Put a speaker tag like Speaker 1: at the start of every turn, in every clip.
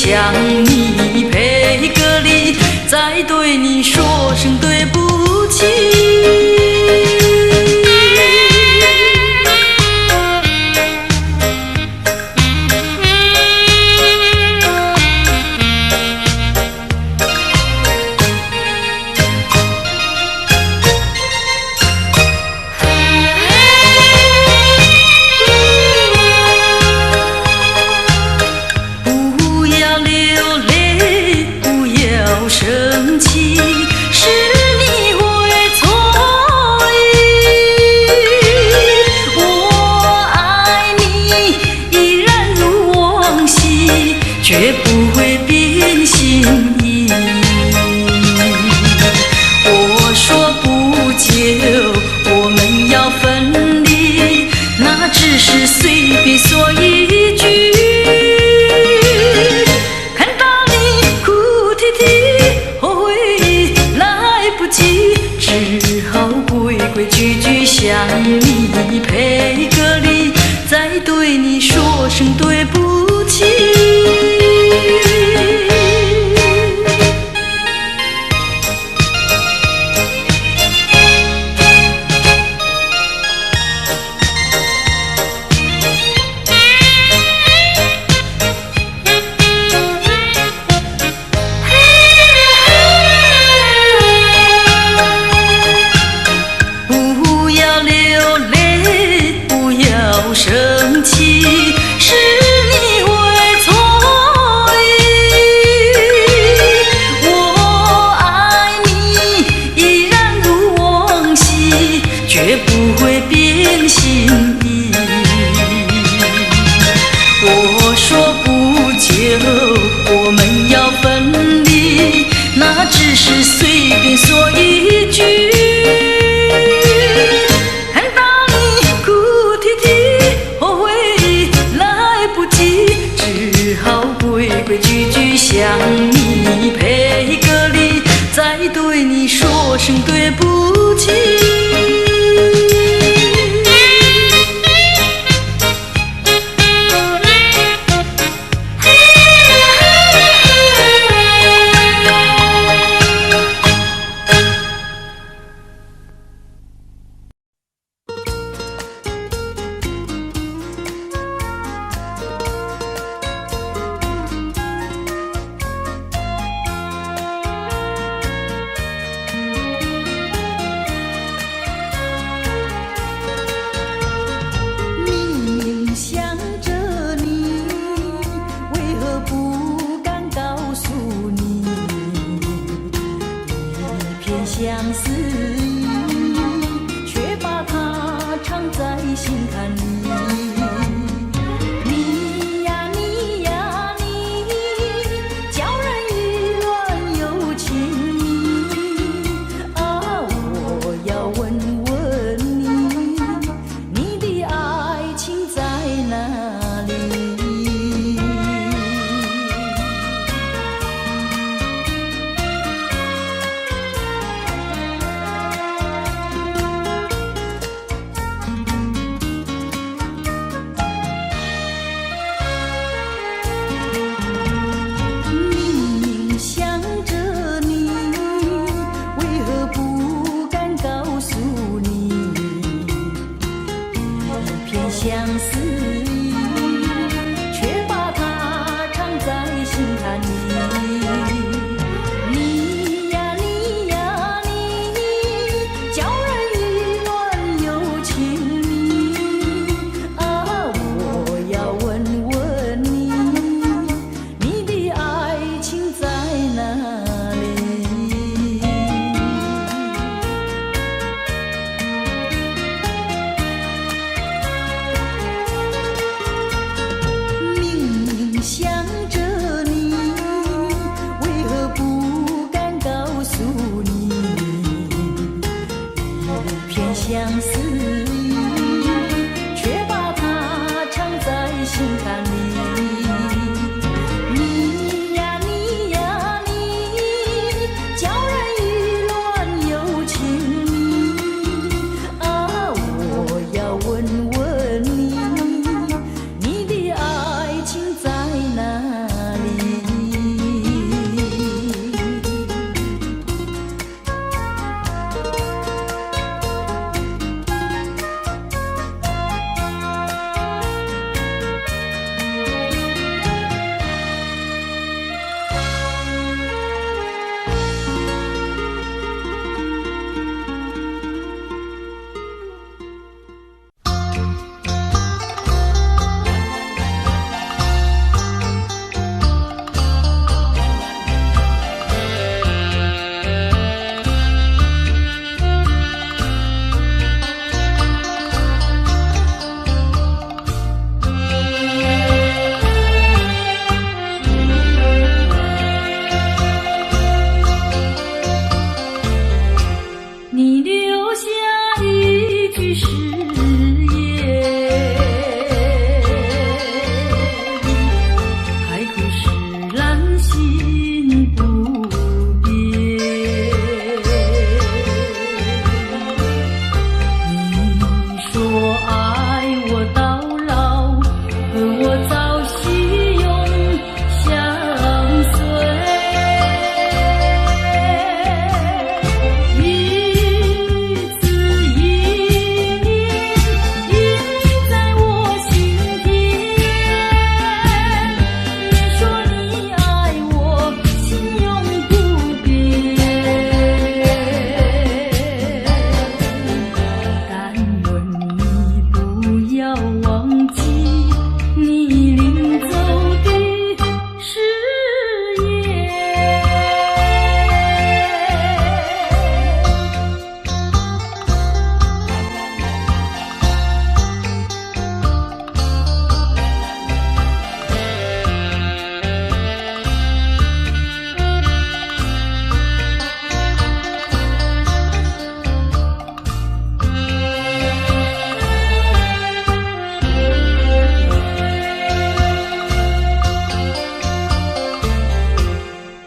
Speaker 1: 向你赔个礼，再对你说声对不起。生气是你会错意，我爱你依然如往昔，绝不会变心意。我说不久我们要分离，那只是随便说一句。只好规规矩矩向你赔个礼，再对你说声对不起。生气是你会错意，我爱你依然如往昔，绝不会变心意。我说不久我们要分离，那只是随便说一句。规规矩矩向你赔个礼，再对你说声对不起。相思意，却把它藏在心坎里。你呀你呀你，叫人意乱又情迷啊！我要问问你，你的爱情在哪里？相思意，却把它藏在心坎里。你呀你呀你，叫人意乱又情迷啊！我要问问你，你的爱情在哪里？想着你，心不变。你说爱我到老，而我早喜永相随。一字一言，印在我心田。你说你爱我，心永不变。但愿你不要忘记你临走的誓言。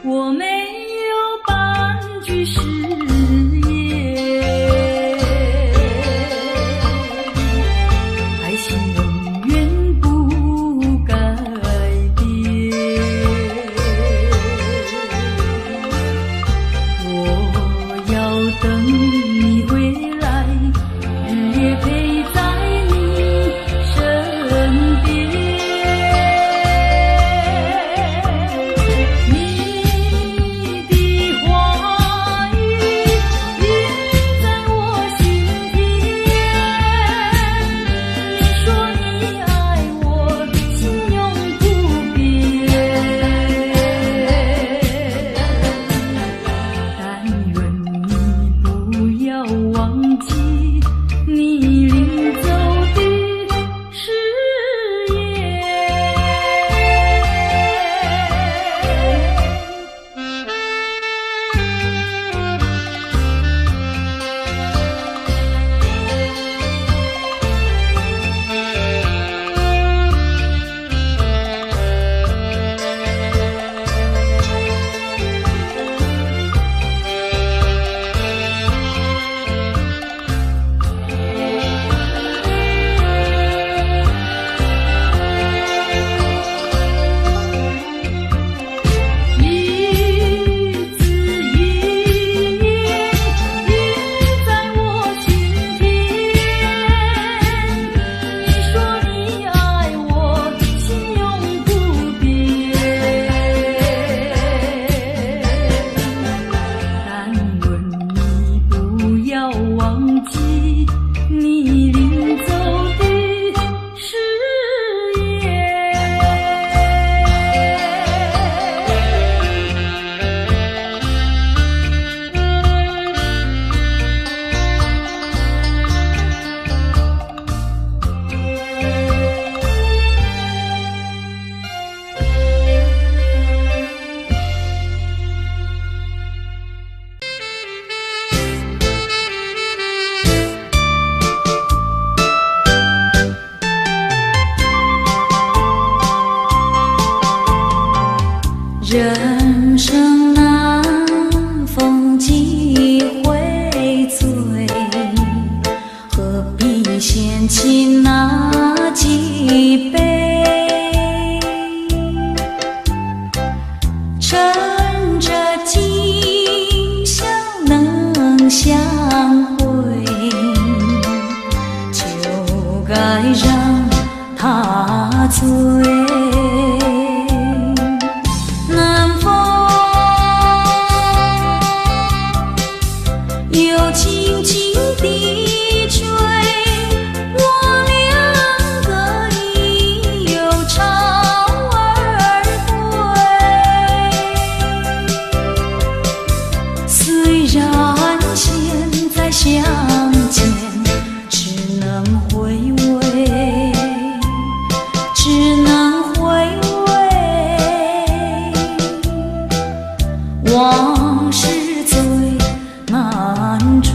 Speaker 1: 我没有半句誓言，爱情永远不改变。我要等你回来，日夜陪在你身边。你的话语印在我心田。你说你爱我，心永不变。但愿你不要忘记你临走的誓言。一字一言，印在我心田。你说你爱我，心永不变。但愿你不要忘记你临走的誓言。人生难，逢几回醉，何必嫌弃那几杯？趁着今宵能相会，就该让他醉。南风又轻轻地吹，我两个已有巢而归。虽然现在相见，只能回味，只能回味。往事最难追。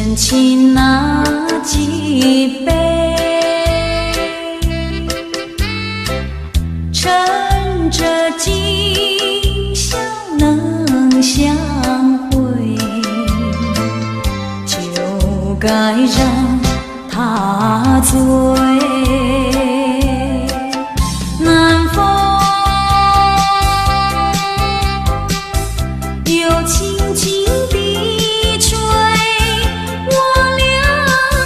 Speaker 1: 深情那几杯，趁着今宵能相会，就该让他醉。南风又轻轻地吹，我两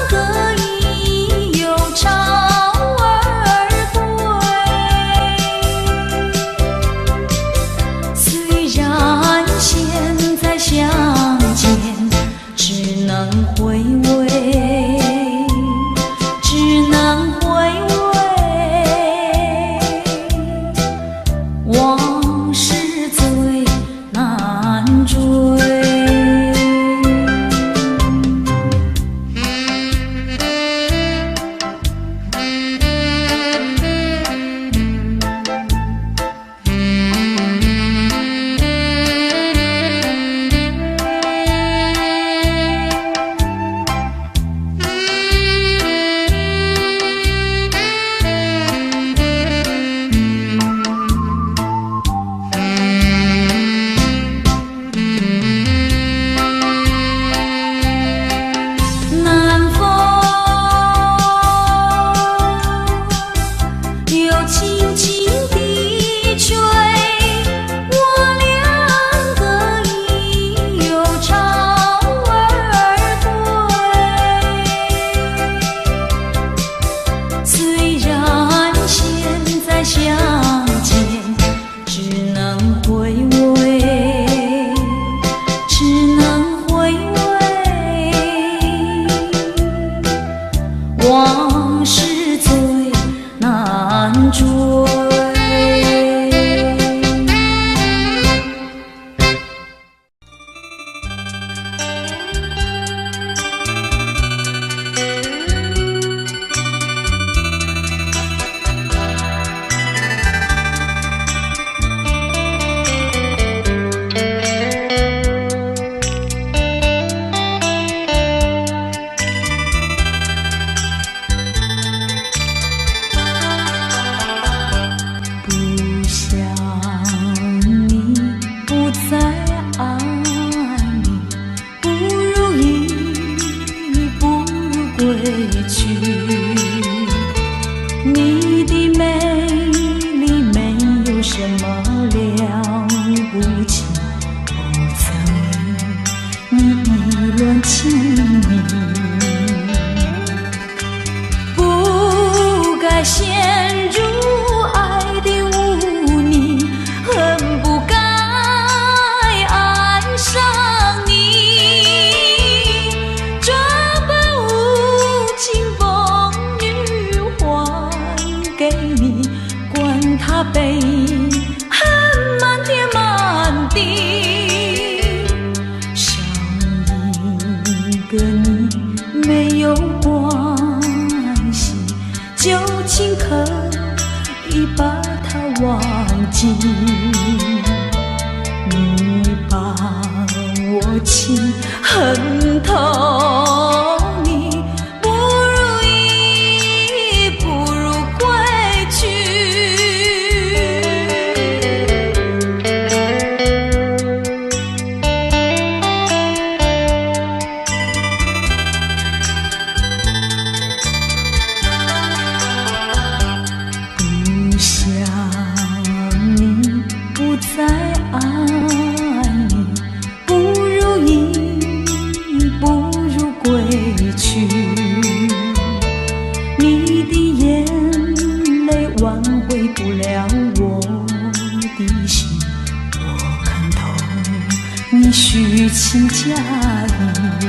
Speaker 1: 个已有巢儿归。虽然现在相见只能回味，只能回味，往事最难追。相见只能回味，只能回味，往事最难追。你的美丽没有什么了不起，不曾为你意乱情迷，不该陷入爱的污泥，恨不该爱上你，这般无情风雨还给你，管他悲恨漫天漫地，少一个你没有关系，就请可以把它忘记。你把我情恨透，你不如意，不如归去。不想你，不再爱你，不如意，不如归去。你的眼泪挽回不了我的心，我看透你虚情假意，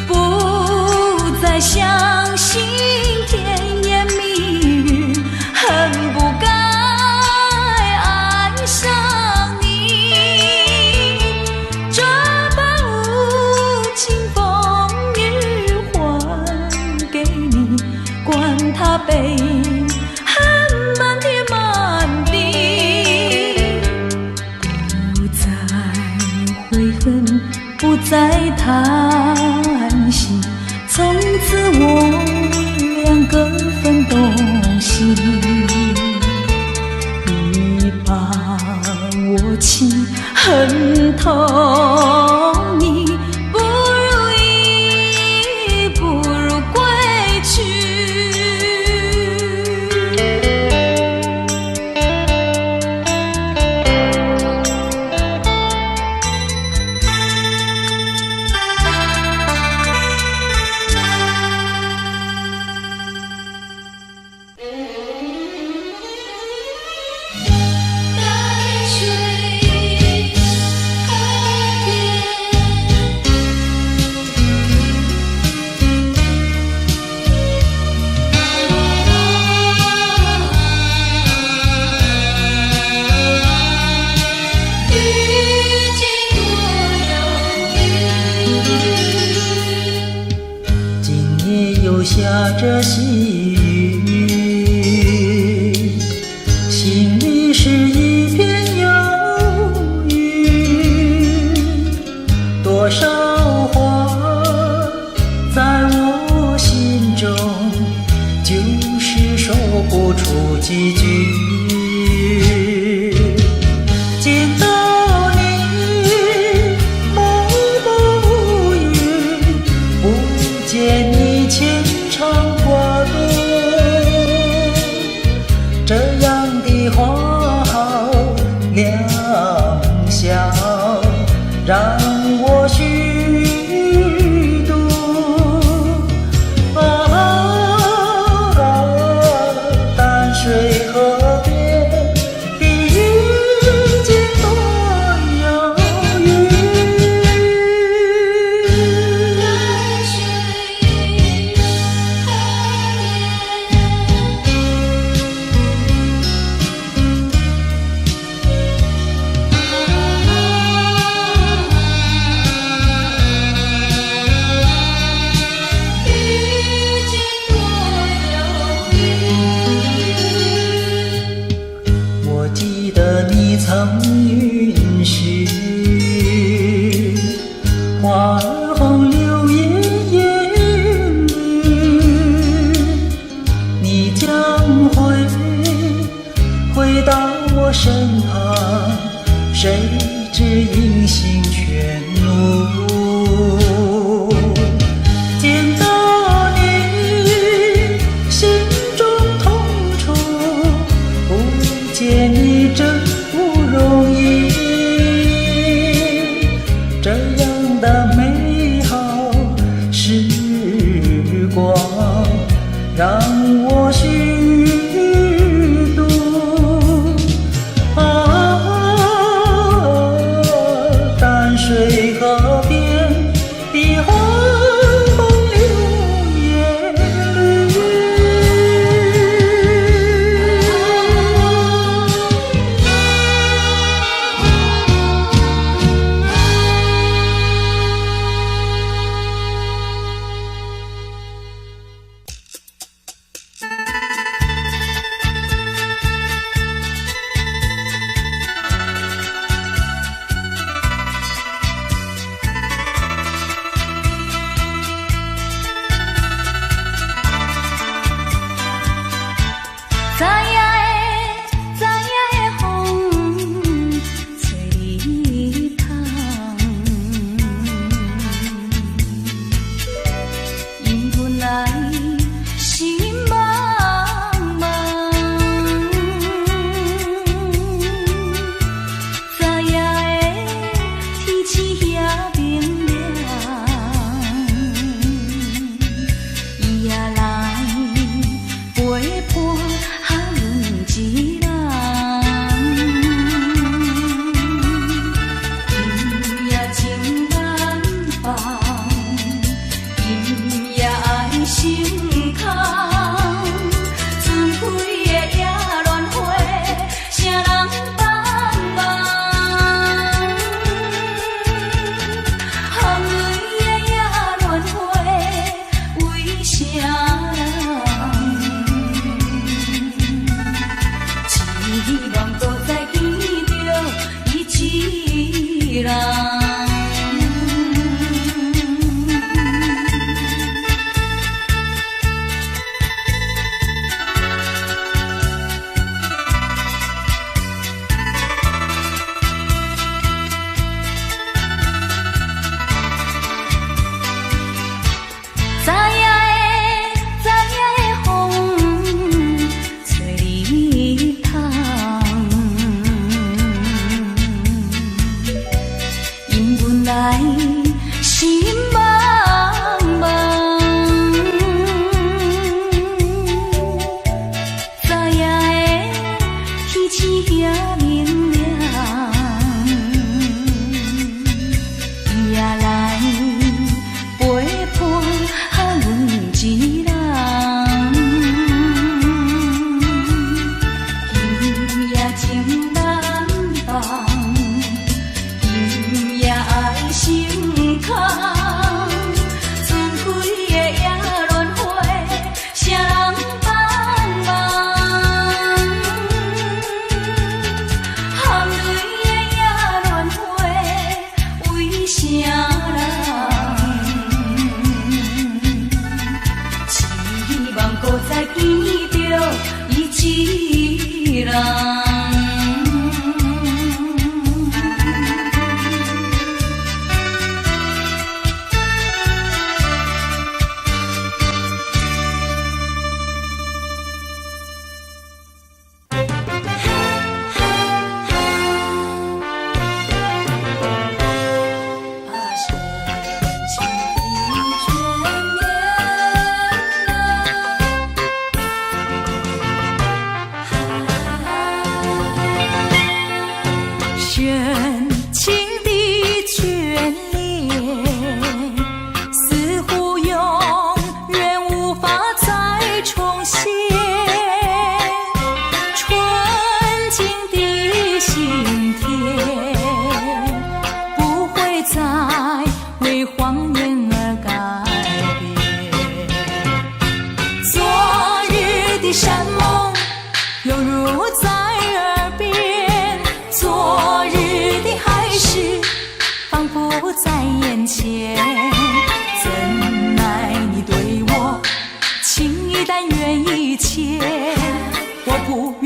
Speaker 1: 不再相信甜言蜜语，恨不该爱上你，这般无情风雨还给你，管他悲恨漫天漫地，不再悔恨，不再叹息，从此我两个分东西。你把我情恨透你，不如意，不如归去。
Speaker 2: 又下着细雨，心里是一片忧郁。多少话在我心中，就是说不出几句。见到你暮暮雨，不见你牵肠挂肚。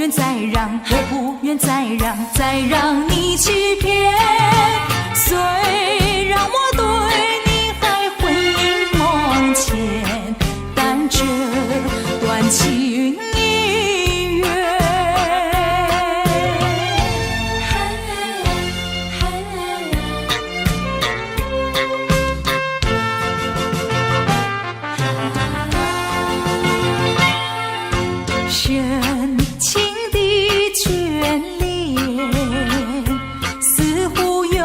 Speaker 1: 愿再让，我不愿再让你欺骗。虽然我对你还魂萦梦牵，但这段情已远。深情的眷恋，似乎永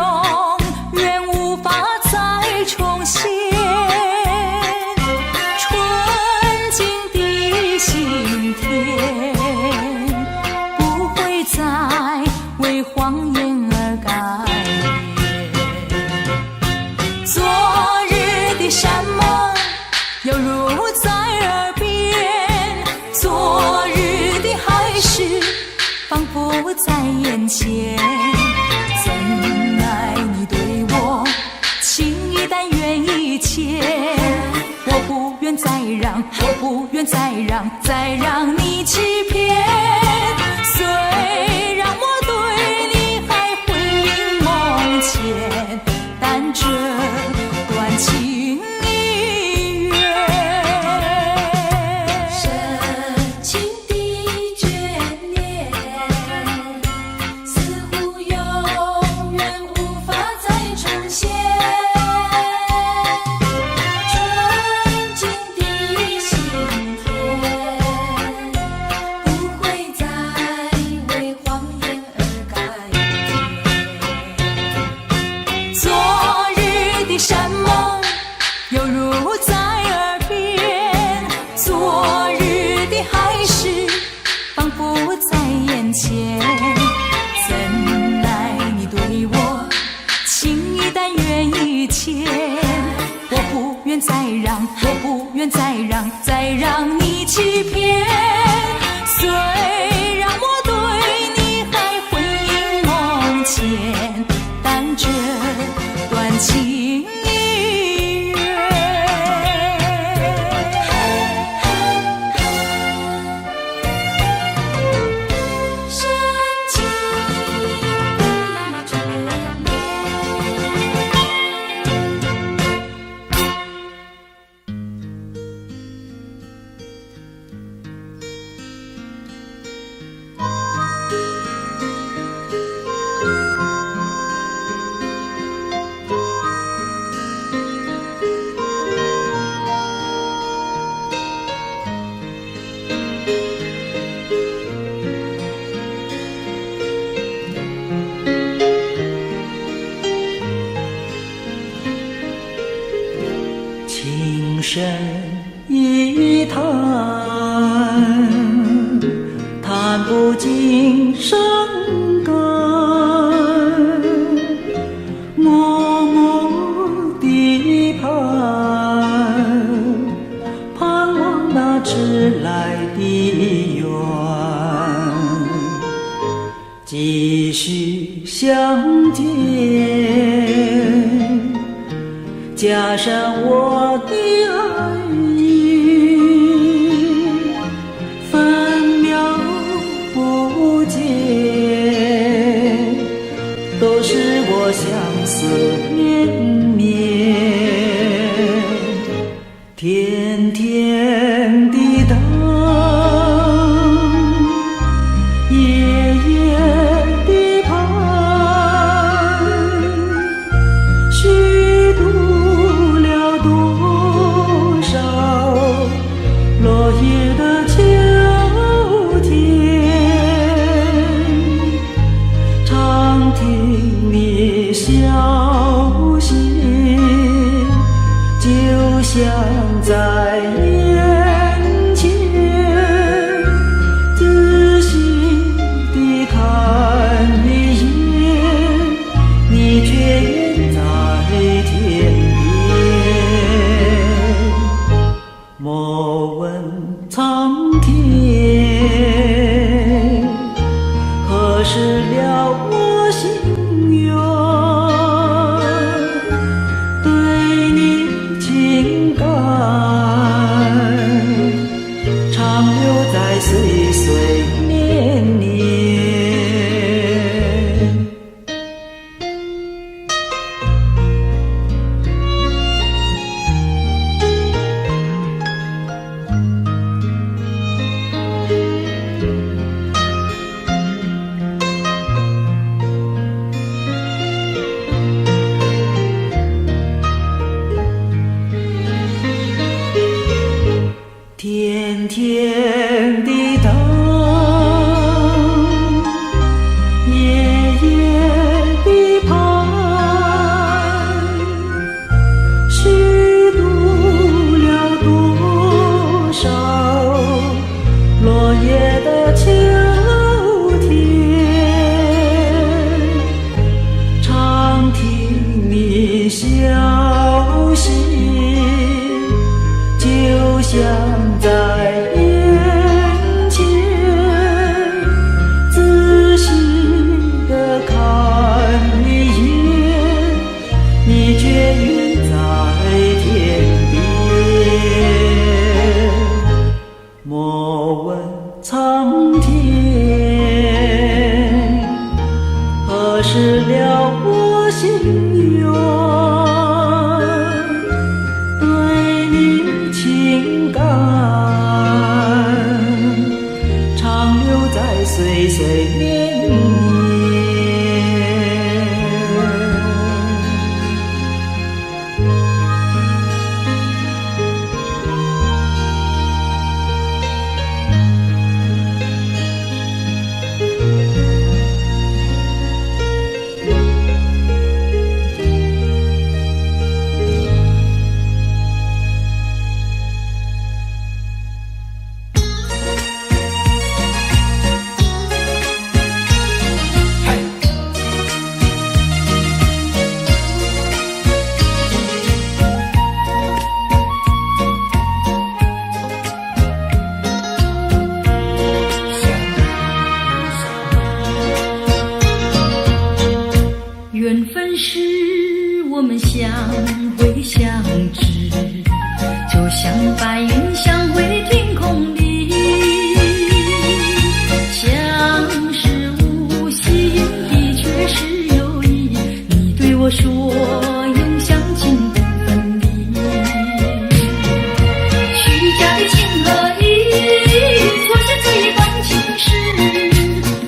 Speaker 1: 远无法再重现。纯净的心田，不会再为谎言而改变。昨日的山盟犹如在耳边，昨日的海誓仿佛在眼前。怎奈你对我情意但愿意切，我不愿再让，我不愿再让你欺骗。虽然我对你还魂萦梦牵，但这段情已远。
Speaker 3: 深情的眷恋，似乎永远无法再重现。纯净的心田，不会再为谎言而改变。
Speaker 1: 昨日的山盟犹如在耳边，昨日的海誓仿佛在眼前。怎奈你对我情意但愿意切，我不愿再让，我不愿再让你欺骗。虽然我对你还魂萦梦牵，但这段情已远。
Speaker 3: 深情的眷恋。
Speaker 2: 情深一叹，叹不尽伤感。默默地盼，盼望那迟来的缘，继续相见。加上我的爱意，分秒不见，都是我相思绵绵。甜甜的等，夜夜的盼，虚度了多少落叶的秋天。常听你消息，就像在眼前，仔细地看一眼，你却远在天边。莫问苍天何时了我心愿，对你情感甜甜的灯，夜夜的盼，虚度了多少落叶的秋天，常听你消息，就像在眼前，仔细地看一眼，你却远在天边。莫问苍天，何时了我心愿？对你情感长留在岁岁年年。
Speaker 1: 缘分使我们相会相知，就像白云相会天空里，相识无心的却是有意。你对我说永相亲不分离，虚假的情和意，错失这一段情事，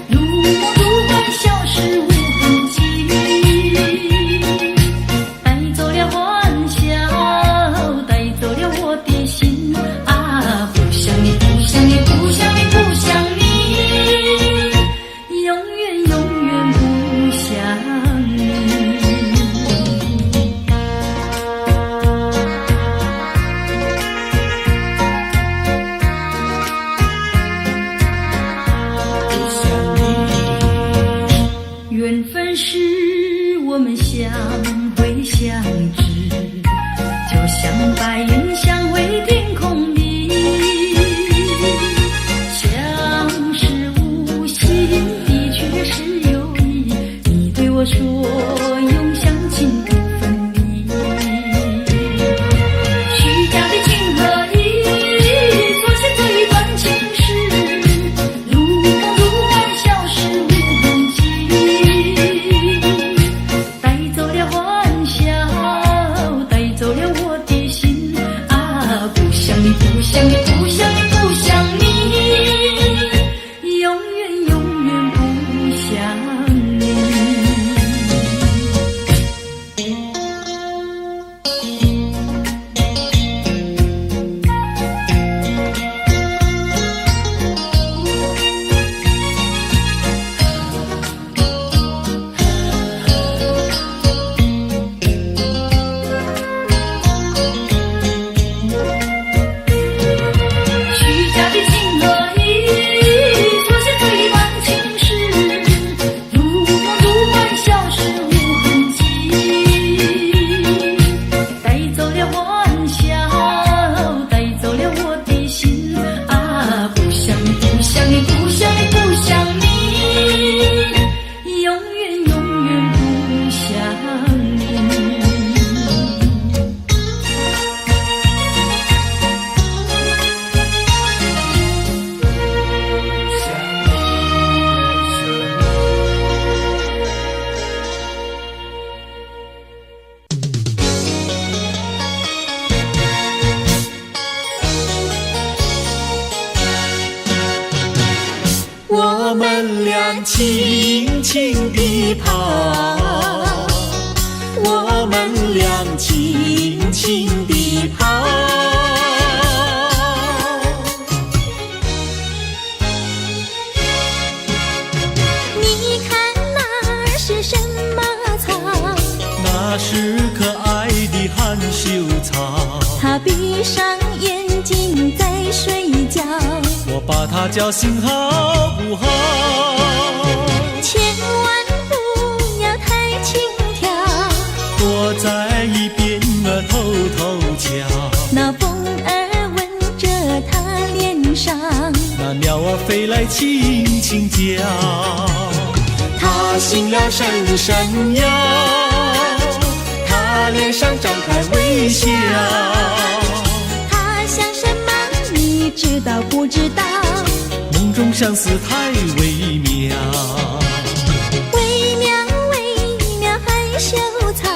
Speaker 1: 如梦如幻，消失无痕迹。缘分使我们相会相知，就像白云相会天空里，相识无心的却是有意。你对我说永相亲不分离，虚假的情和意，错失这一段情事，如梦如幻，消失无痕迹。带走了欢笑，带走了我的心啊！不想你，不想你，不想你，不想你，永远永远不想你。虚假的情和意，错失这一段情事，如梦如幻，消失无痕迹。带走了欢笑，带走了我的心啊！不想你，不想你，不想你，不想你，永远永远不想你。
Speaker 2: 我们俩轻轻地跑，我们俩轻轻地跑，
Speaker 1: 他闭上眼睛在睡觉，
Speaker 2: 我把他叫醒好不好？
Speaker 1: 千万不要太轻佻，
Speaker 2: 躲在一边偷偷瞧。
Speaker 1: 那风儿吻着他脸上，
Speaker 2: 那鸟儿飞来轻轻叫。他醒了伸伸腰，他脸上张开微笑。
Speaker 1: 他想什么你知道不知道？
Speaker 2: 梦中相思太微妙，
Speaker 1: 微妙微妙害羞草，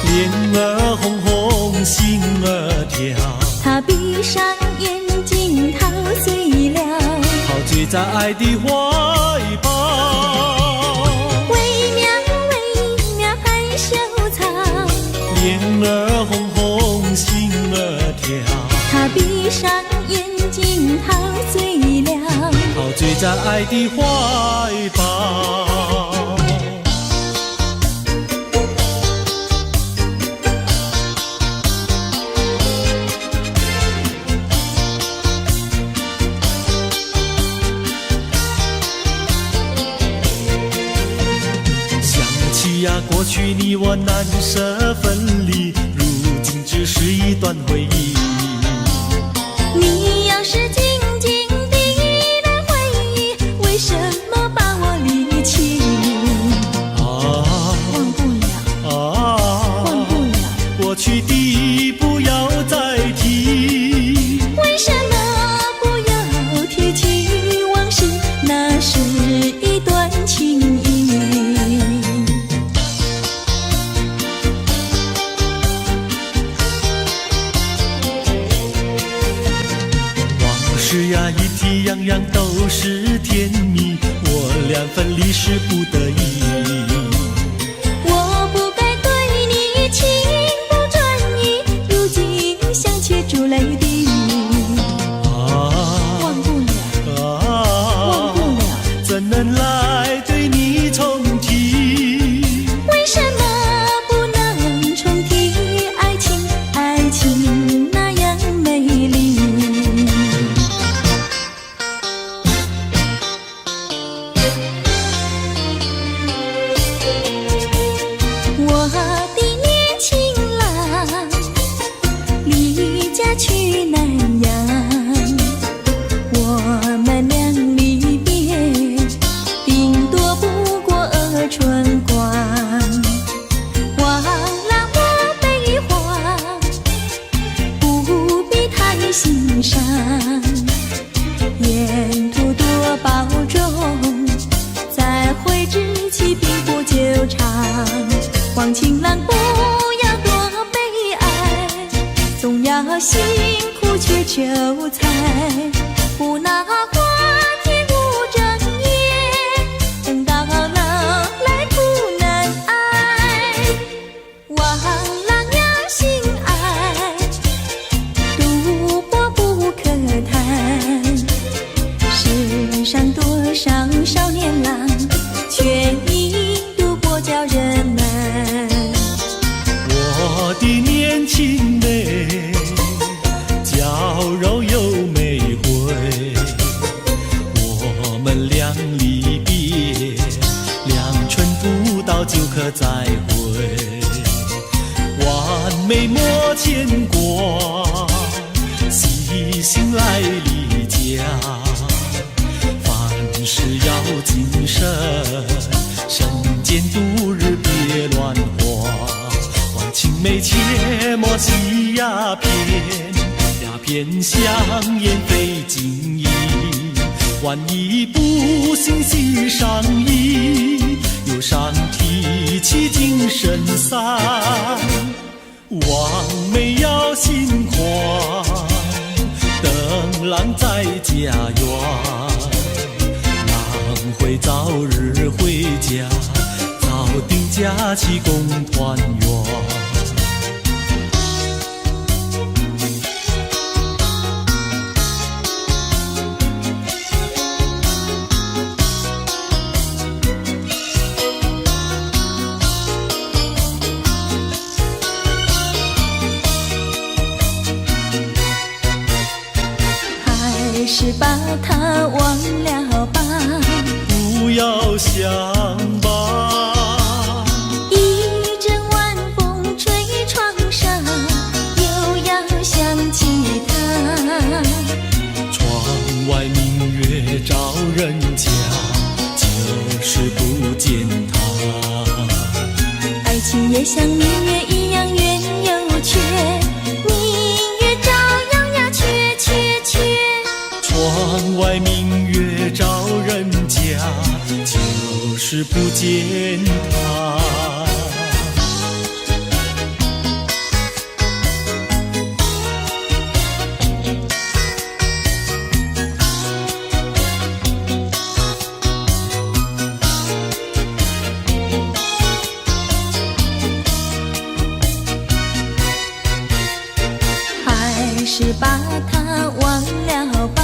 Speaker 2: 脸儿红红心儿跳。
Speaker 1: 他闭上眼睛陶醉了，
Speaker 2: 陶醉在爱的怀抱。
Speaker 1: 微妙微妙害羞草，
Speaker 2: 脸儿红红心儿跳。
Speaker 1: 他闭上眼睛陶醉了，
Speaker 2: 陶醉在爱的怀抱。想起呀，过去你我难舍分离，如今只是一段回忆。
Speaker 1: 你要是静静地来回忆，为什么把我离弃？忘不了，忘不了，
Speaker 2: 过去的不要再提。
Speaker 1: 为什么不要提起往事？那是一段情谊。
Speaker 2: 往事呀，一提样样都是甜蜜，我俩分离是不得已。
Speaker 1: 我不该对你情不专一，如今想起珠泪滴。忘不了，忘不了，
Speaker 2: 怎能来对你重提？
Speaker 1: 为什么不能重提爱情？爱情那样美丽。我的年轻郎离家去南洋，我们俩离别，顶多不过春光。忘了我悲欢，不必太心伤，沿途多保重，再会之期并不久长。望情郎不要多悲哀，总要辛苦去求财，不拿花天无正业，等到老来苦难挨。望郎要心爱，赌博不可贪，世上多少少年郎，却因赌博叫人难。
Speaker 2: 我的年轻妹，娇柔又美慧，我们俩离别，2春不到就可再会。完美莫牵挂，细心来离家，凡事要谨慎，身兼度日别乱花。青梅切莫吸鸦片，鸦片香烟非禁意。万一不幸喜上意，忧伤提起精神散。望梅要心宽，等郎在家园，郎会早日回家，早定假期共团圆。
Speaker 1: 把它忘了吧，
Speaker 2: 不要想吧。
Speaker 1: 一阵晚风吹窗上，又要想起他。
Speaker 2: 窗外明月照人家，就是不见他。
Speaker 1: 爱情也像明月一样圆又缺，明月照样呀缺缺缺。
Speaker 2: 窗外明月照人家，就是不见他。
Speaker 1: 还是把它忘了吧，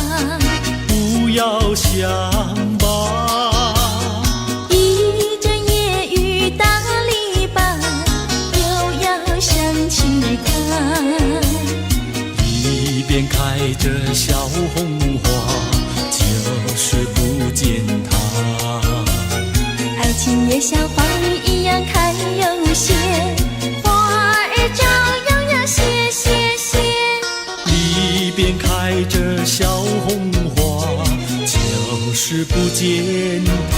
Speaker 2: 不要想吧。
Speaker 1: 一阵夜雨打篱笆，又要想起他。
Speaker 2: 一边开着小红花，就是不见他。
Speaker 1: 爱情也像花儿一样开又谢，花儿照样呀谢谢谢。
Speaker 2: 一边开着小红花，就是不见他。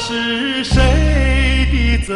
Speaker 4: 是谁的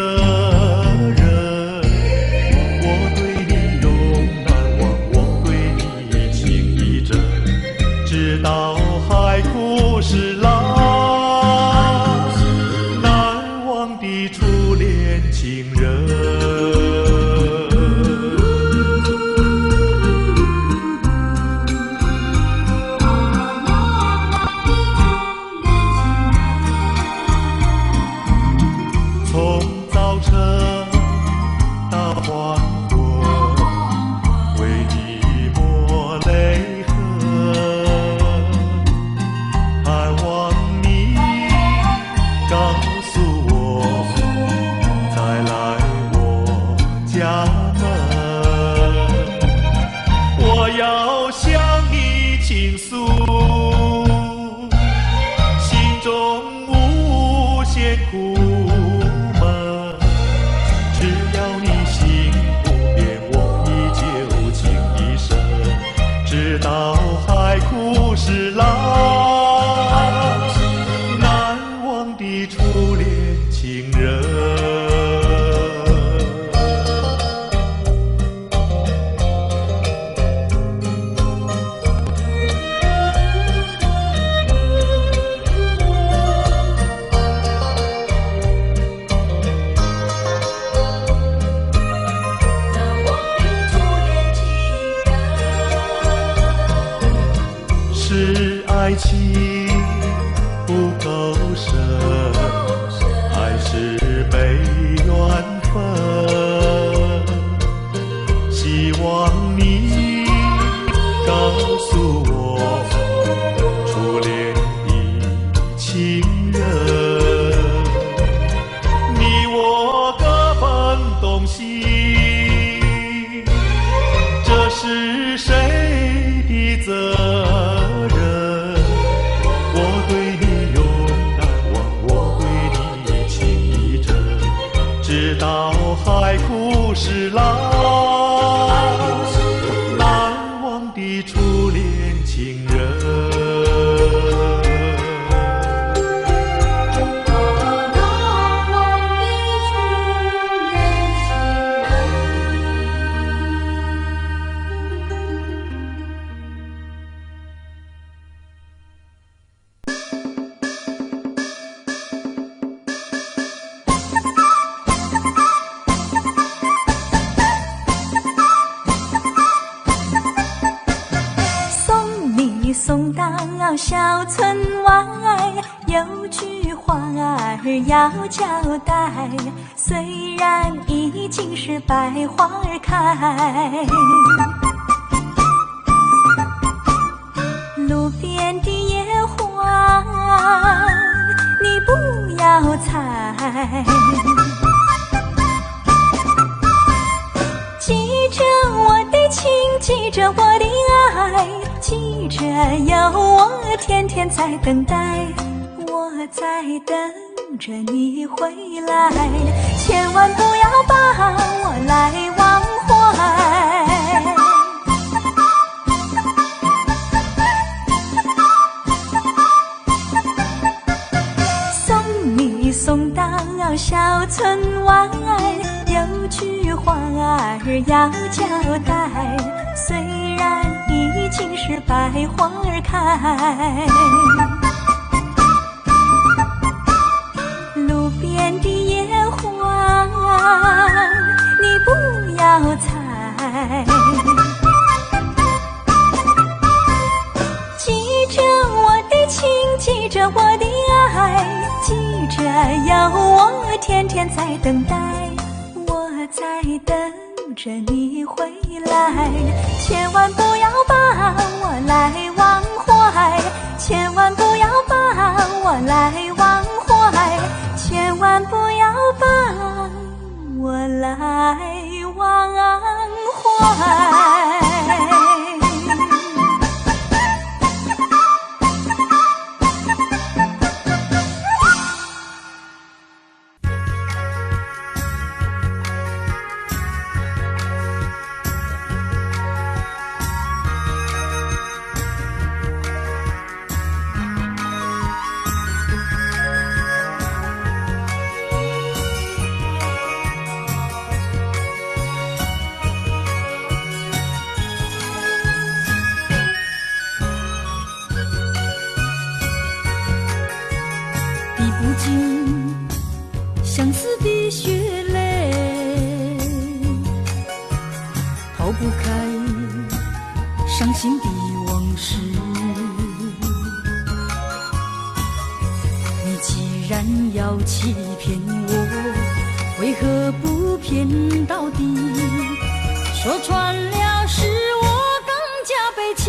Speaker 4: 责任？初恋情人。
Speaker 1: 送到小村外，有句话儿要交代。虽然已经是百花儿开，路边的野花你不要采，记着我的情，记着我的爱，记着有我天天在等待，我在等着你回来，千万不要把我来忘怀。送你送到小村外，有句话儿要交代，虽然已经是百花儿开，路边的野花你不要采，记着我的情，记着我的爱，记着有我天天在等待，我在等着你回来，千万不要把我来忘怀，千万不要把我来忘怀，千万不要把我来忘怀。相思的血泪，逃不开伤心的往事。你既然要欺骗我，为何不骗到底？说穿了使我更加悲戚。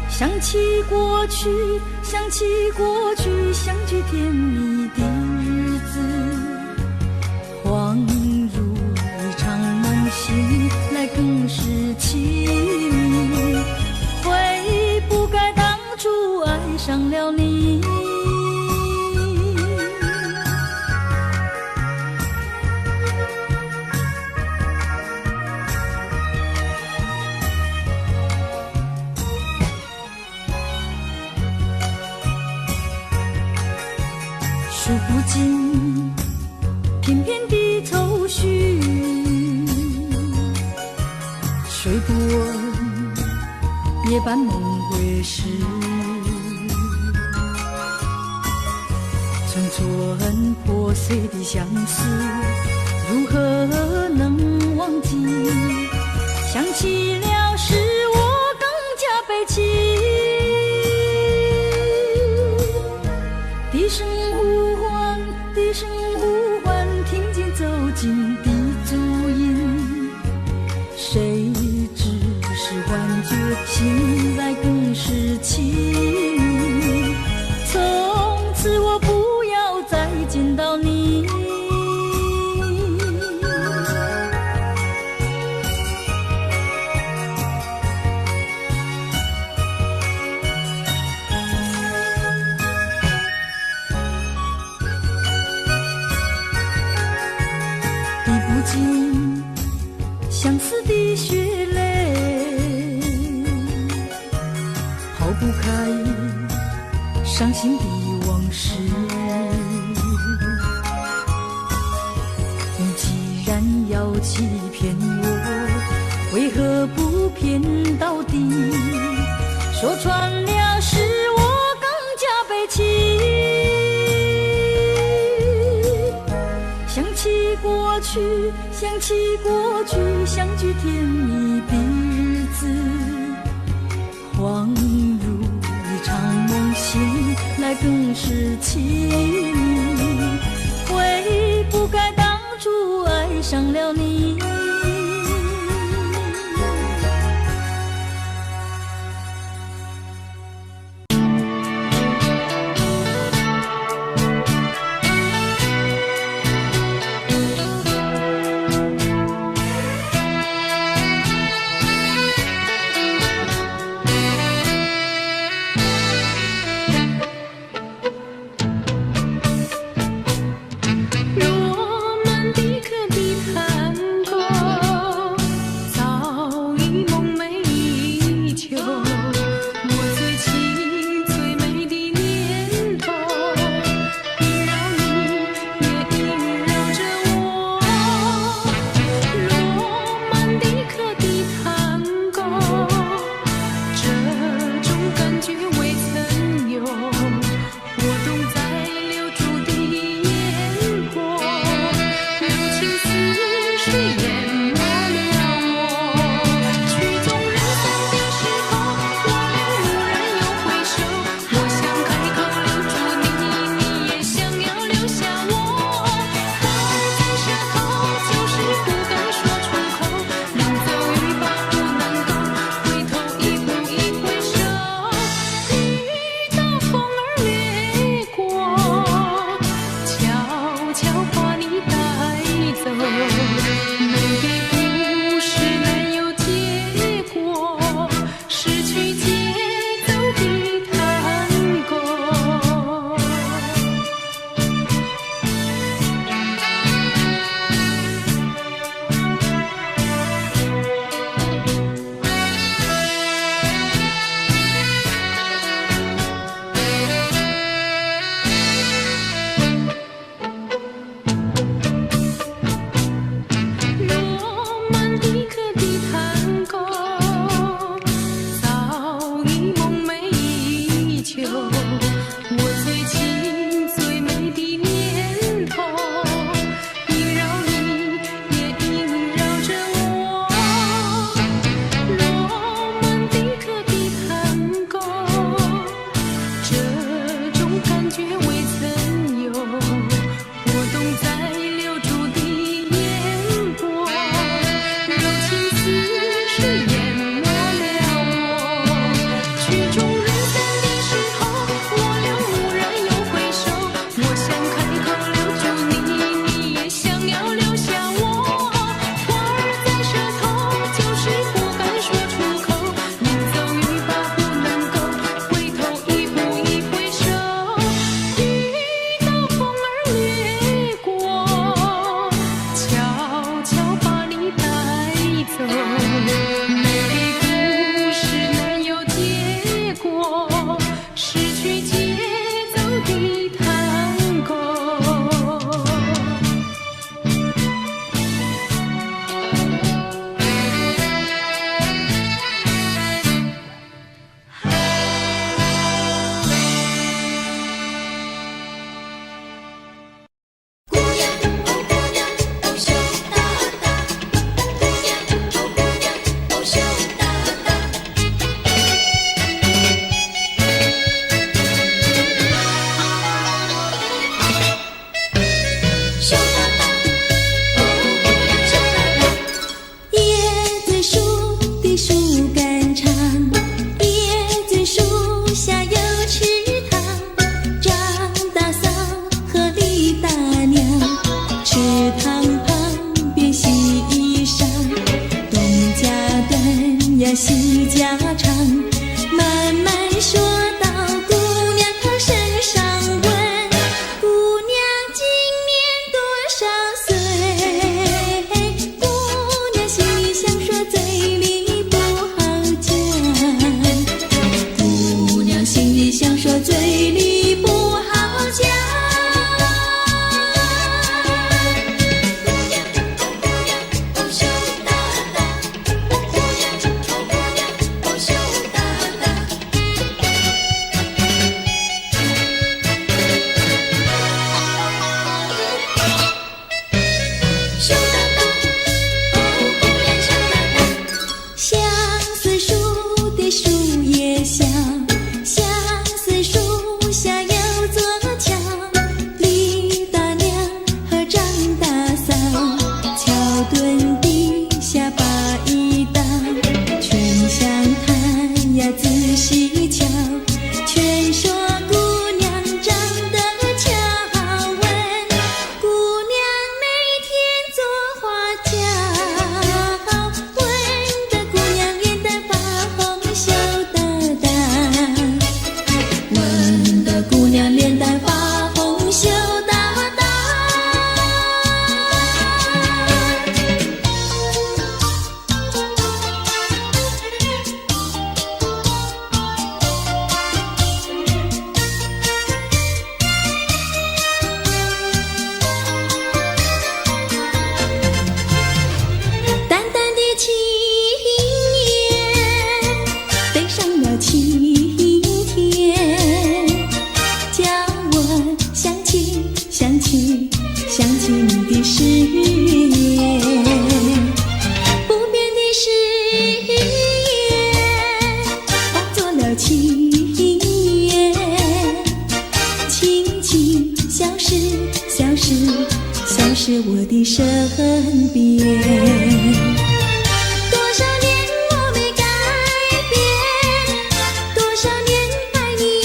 Speaker 1: 想起过去，想起过去相聚甜蜜的日子，恍如一场梦醒来更是凄迷，悔不该当初爱上了你。数不尽片片的愁绪，睡不稳夜半梦回时，寸寸破碎的相思，如何能忘记？想起了使我更加悲戚。低声呼唤，低声呼唤，听见走近的足音，谁知是幻觉，醒来更是凄迷。从此我不要再见到你。相思的的血泪，抛不开伤心的往事。你既然要欺骗我，为何不骗到底？说穿了是我更加悲戚。想起过去，想起过去，相聚甜蜜的日子，恍如一场梦醒来更是凄迷。悔不该当初爱上了你。戏家常，慢慢说到姑娘她身上问，姑娘今年多少岁？姑娘心里想说最的身边。多少年我没改变，多少年爱你依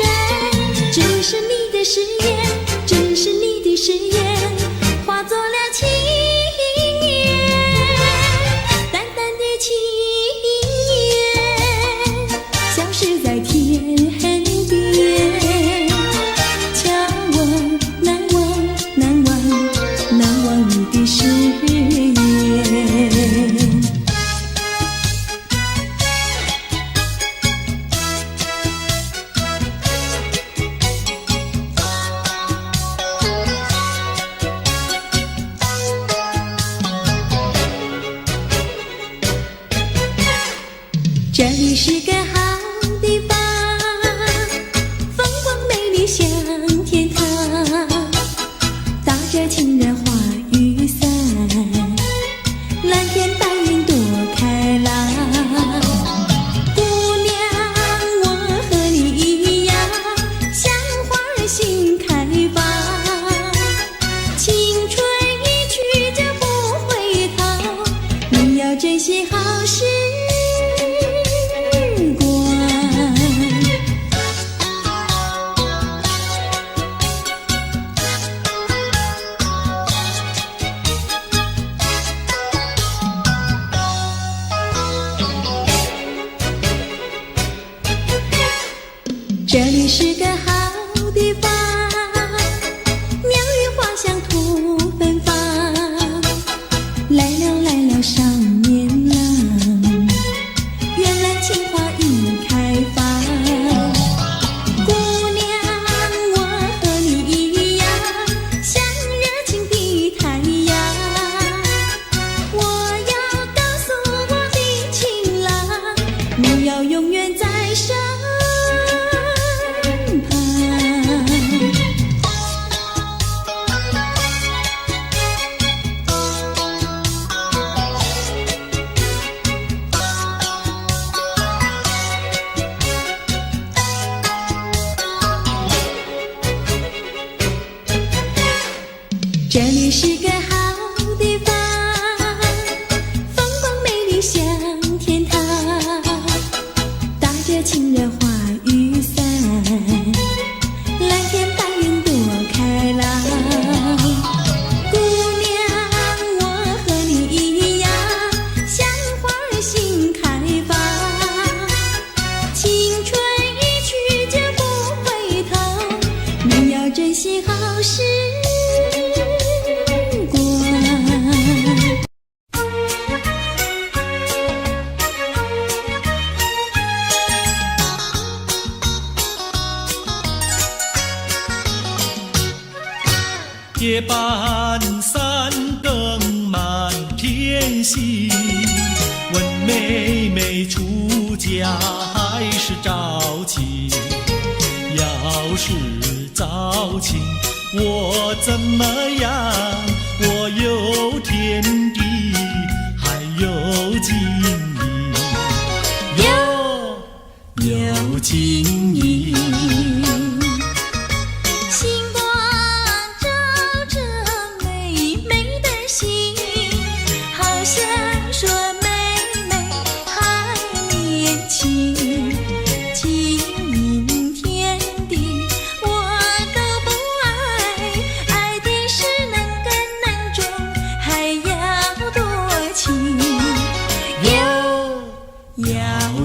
Speaker 1: 然。这是你的誓言，这是你的誓言，化作了情缘，淡淡的情缘，消失在天边。瞧我难忘，难忘，难忘你的誓言。这里是个好地方，风光美丽像天堂，打着情人花雨伞，蓝天白云多开朗。姑娘，我和你一样，像花儿心开放，青春一去就不回头，你要珍惜好时这里是个好地方，鸟语花香吐芬芳，来了来了少年郎，原来情花已开放。姑娘，我和你一样，像热情的太阳，我要告诉我的情郎，你要永远在身这里是个好地方，风光美丽像天堂，打着情人花雨伞，蓝天白云多开朗。姑娘，我和你一样，像花儿心开放，青春一去就不回头，你要珍惜好时
Speaker 2: 夜半三更满天星，问妹妹出嫁还是早亲？要是早亲，我怎么样？我有天地，还有金银，有金银。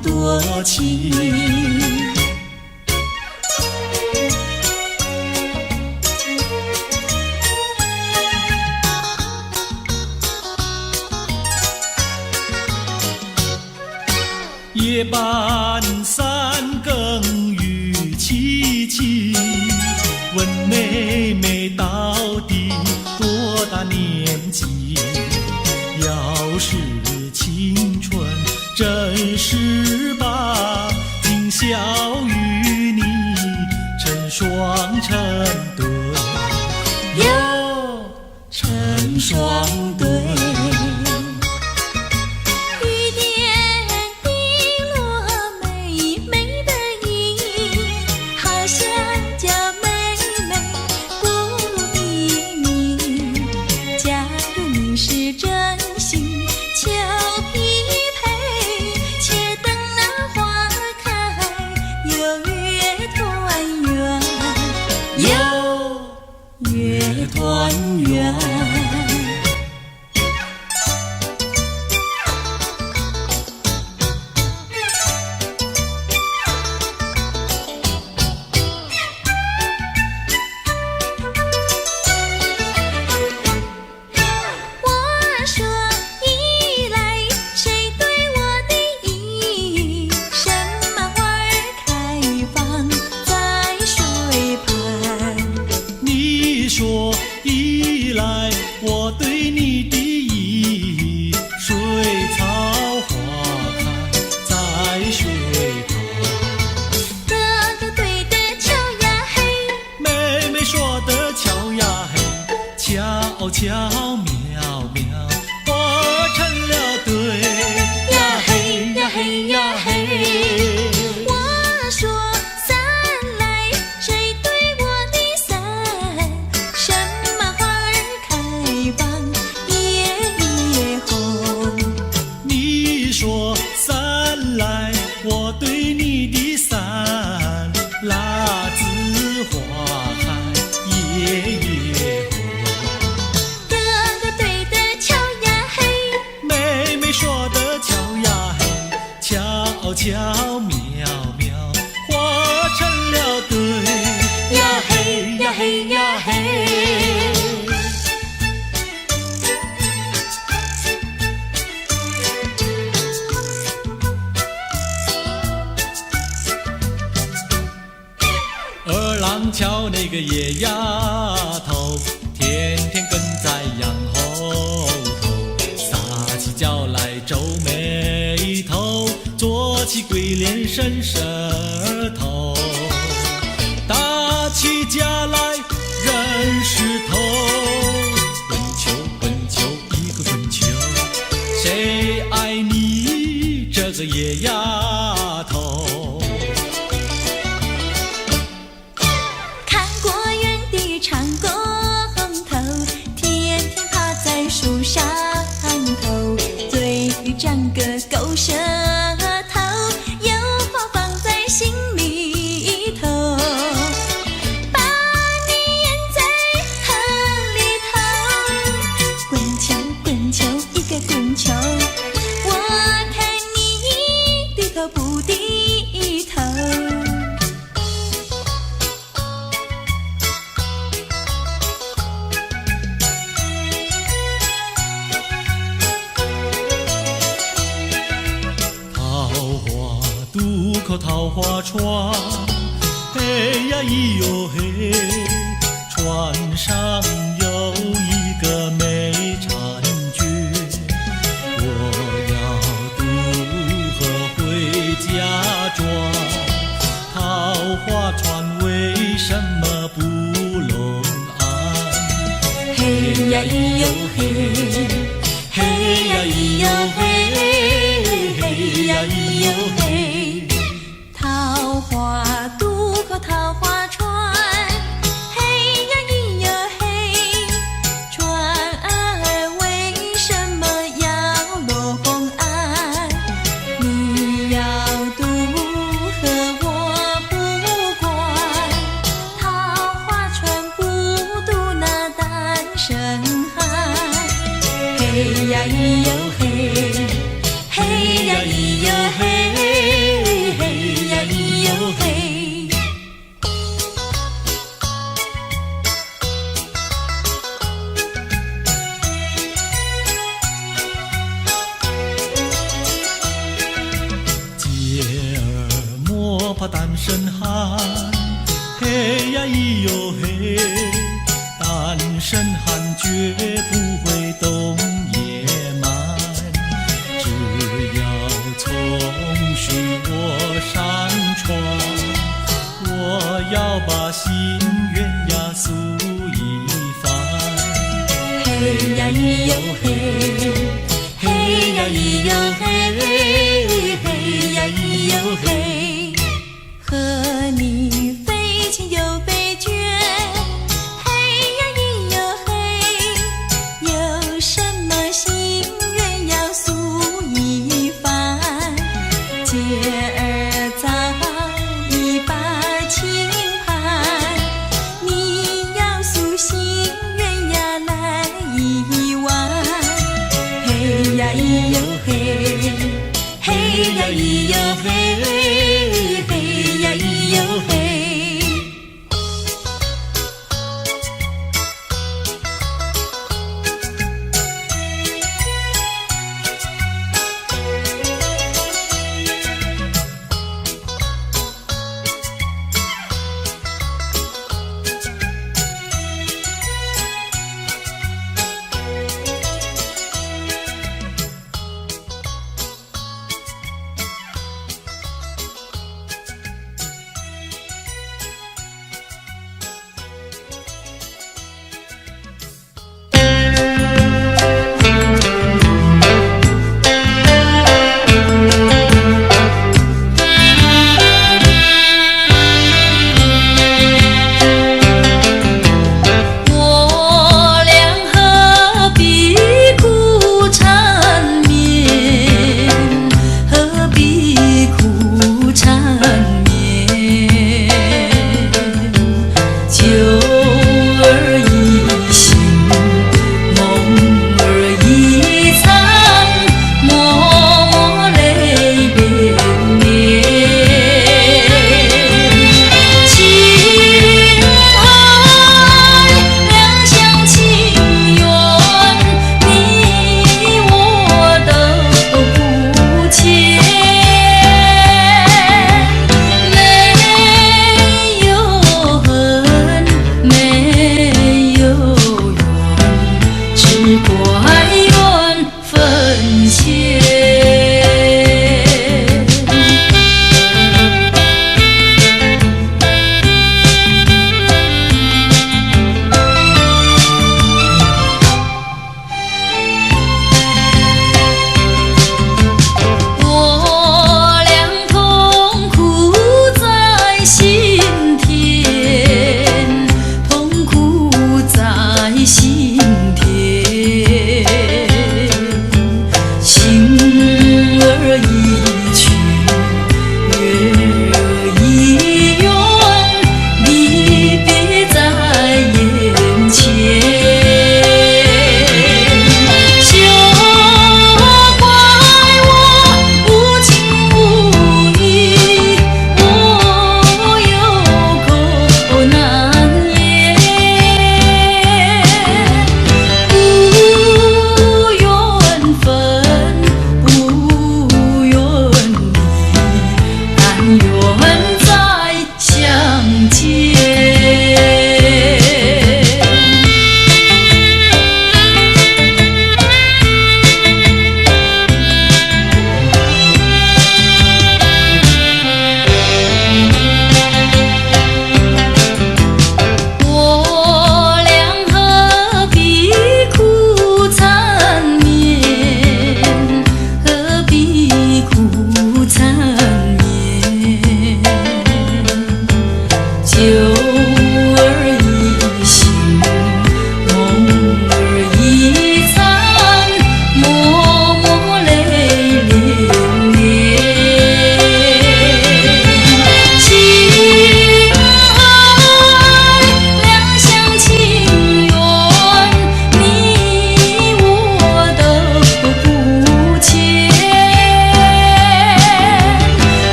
Speaker 2: 多情，夜半三更雨凄凄，问妹妹到底多大年纪？要是青春真是把，今宵与你成双成对，哟，成双对。
Speaker 1: 雨点滴落美美的衣，好像叫妹妹不如秘密。
Speaker 2: 巧妙妙化成了对。
Speaker 1: 呀嘿呀嘿呀嘿，我说伞来，谁对我的伞？什么花儿开放夜红？
Speaker 2: 你说伞来，我对你的伞，辣子花开夜红。
Speaker 1: 哥哥对的巧呀嘿，
Speaker 2: 妹妹说的巧呀嘿，巧巧妙妙化成了对。
Speaker 1: 呀嘿呀嘿呀嘿。
Speaker 2: 二郎桥那个野丫头，天天跟在羊后头，撒起娇来皱眉头，做起鬼脸伸舌头，打起架来扔石头，滚球滚球一个滚球，谁爱你这个野丫头？
Speaker 1: 看过园的长工头，天天趴在树上头，嘴里长个狗舌头，有话放在心里头，把你咽在河里头，滚球滚球一个滚球，我看你低头不低头。
Speaker 2: 桃花渡口桃花船，嘿呀咿哟嘿，船上有一个美婵娟，我要渡河回家庄，桃花船为什么不拢岸？
Speaker 1: 嘿呀咿哟嘿，嘿呀咿哟嘿，嘿呀咿哟嘿，桃花渡口桃花船，嘿呀咿哟嘿，船儿为什么要拢岸？你要渡河我不管，桃花船不渡那单身汉。嘿呀咿哟嘿，嘿呀咿哟嘿，嘿呀咿哟嘿。
Speaker 2: 姐儿莫怕单身汉，嘿呀咿哟嘿，单身汉绝不会动野蛮，只要从许我上床，我要把心愿呀诉一番。
Speaker 1: 嘿呀咿哟嘿，嘿呀咿哟嘿，嘿呀咿哟嘿，和你非亲又非眷，嘿呀咿哟嘿，有什么心愿要诉一番？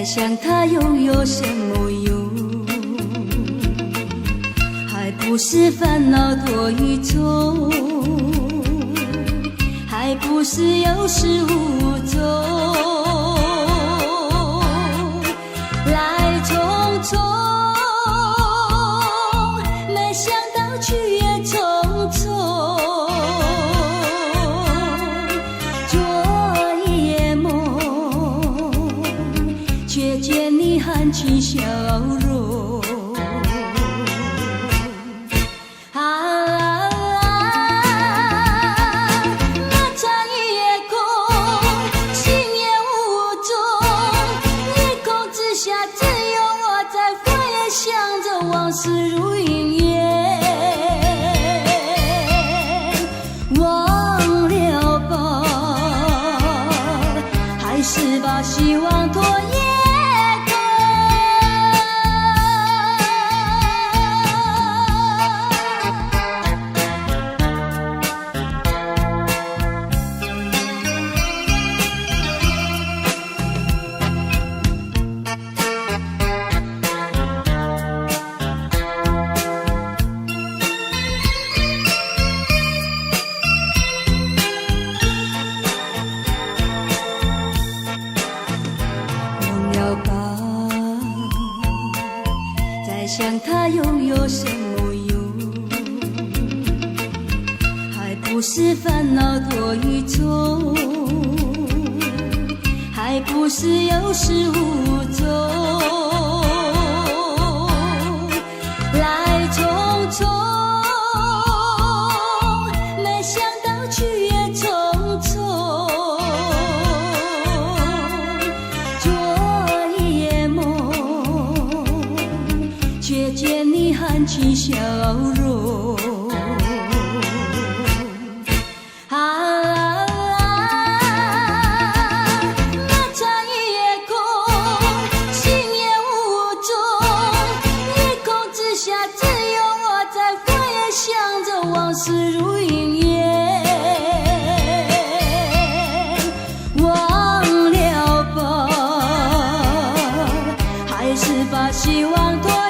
Speaker 1: 在想它拥有什么用？还不是烦恼多与重，还不是有始无终，来匆匆，没想到去也匆匆。做一夜梦，却见你含情笑容。往事如云烟，忘了吧，还是把希望拖延想它拥有什么用？还不是烦恼多与重，还不是有始无终，来匆匆，没想到去也匆匆。做一夜梦，却见你含情笑容。那场夜空，心也无踪，夜空之下只有我在回想着往事如云烟，忘了吧，还是把希望拖延。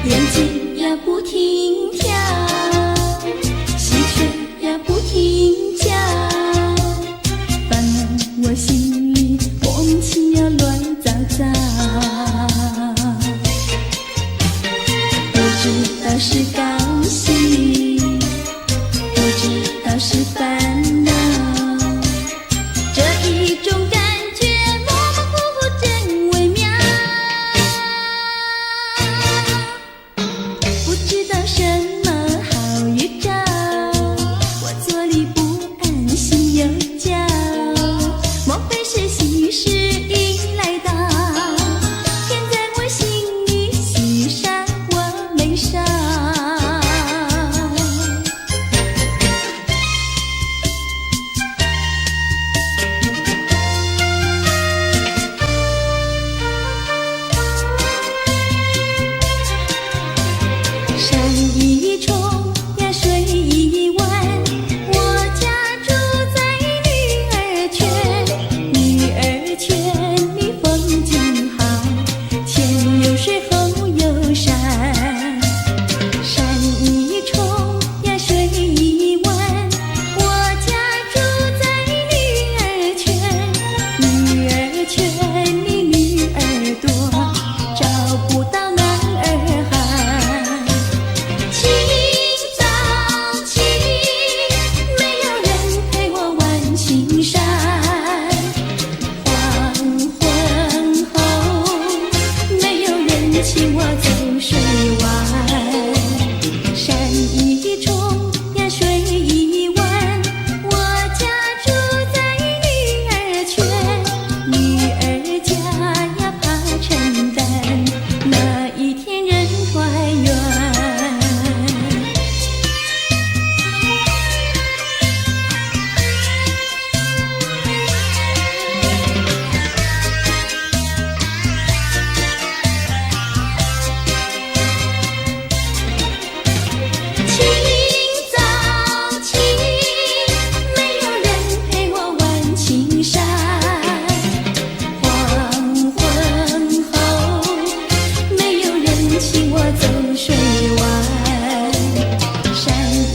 Speaker 1: 眼睛呀不停跳，喜鹊呀不停叫，烦恼我心里莫名其妙乱糟糟，不知道是高兴，不知道是烦恼，这一种感觉模模糊糊真微妙，不知道什么好预兆，我坐立不安，心又焦，莫非是喜事已来到，偏在我心里喜上我眉梢。山一重呀水一弯，我家住在女儿圈，女儿圈里风景好，前有水后有山。山一重呀水一弯，我家住在女儿圈，女儿圈里女儿多，找不到男儿汉。清早起，没有人陪我玩青山，黄昏后，没有人请我走水湾。山一重呀水一弯，我家住在女儿圈，女儿家呀怕承担，那一天人团圆。清早起，没有人陪我玩青山，黄昏后，没有人请我走水湾。山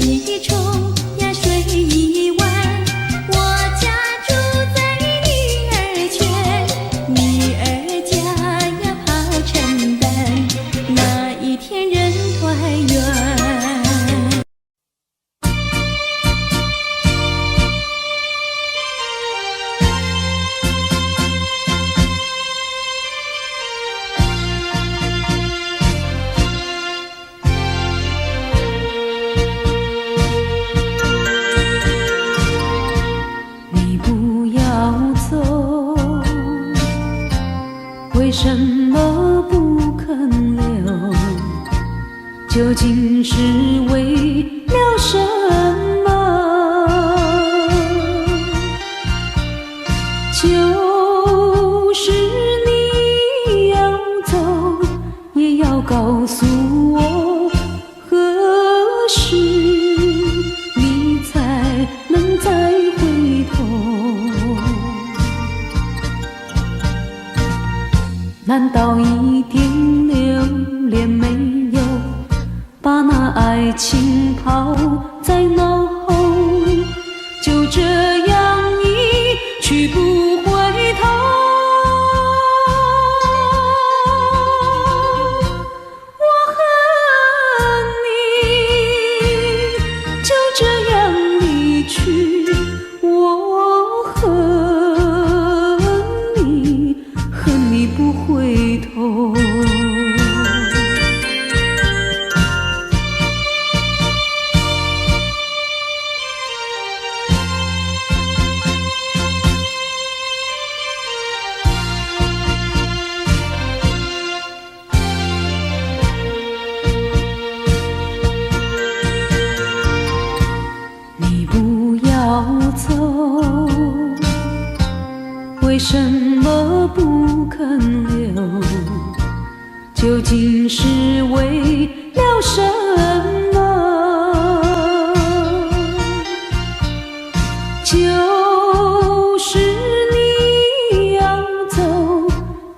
Speaker 1: 一重呀水一弯，我家住在女儿圈，女儿家呀怕承担，那一天人团圆。你不要走，为什么不肯留？究竟是为了什么？就是你要走，也要告诉我何时你才能再回头。难道一点留恋没有，把那爱情抛在脑后，就这样一去不回头？我恨你就这样离去，我恨你，恨你不回头。你不要走，为什么不肯留？究竟是为了什么？就是你要走，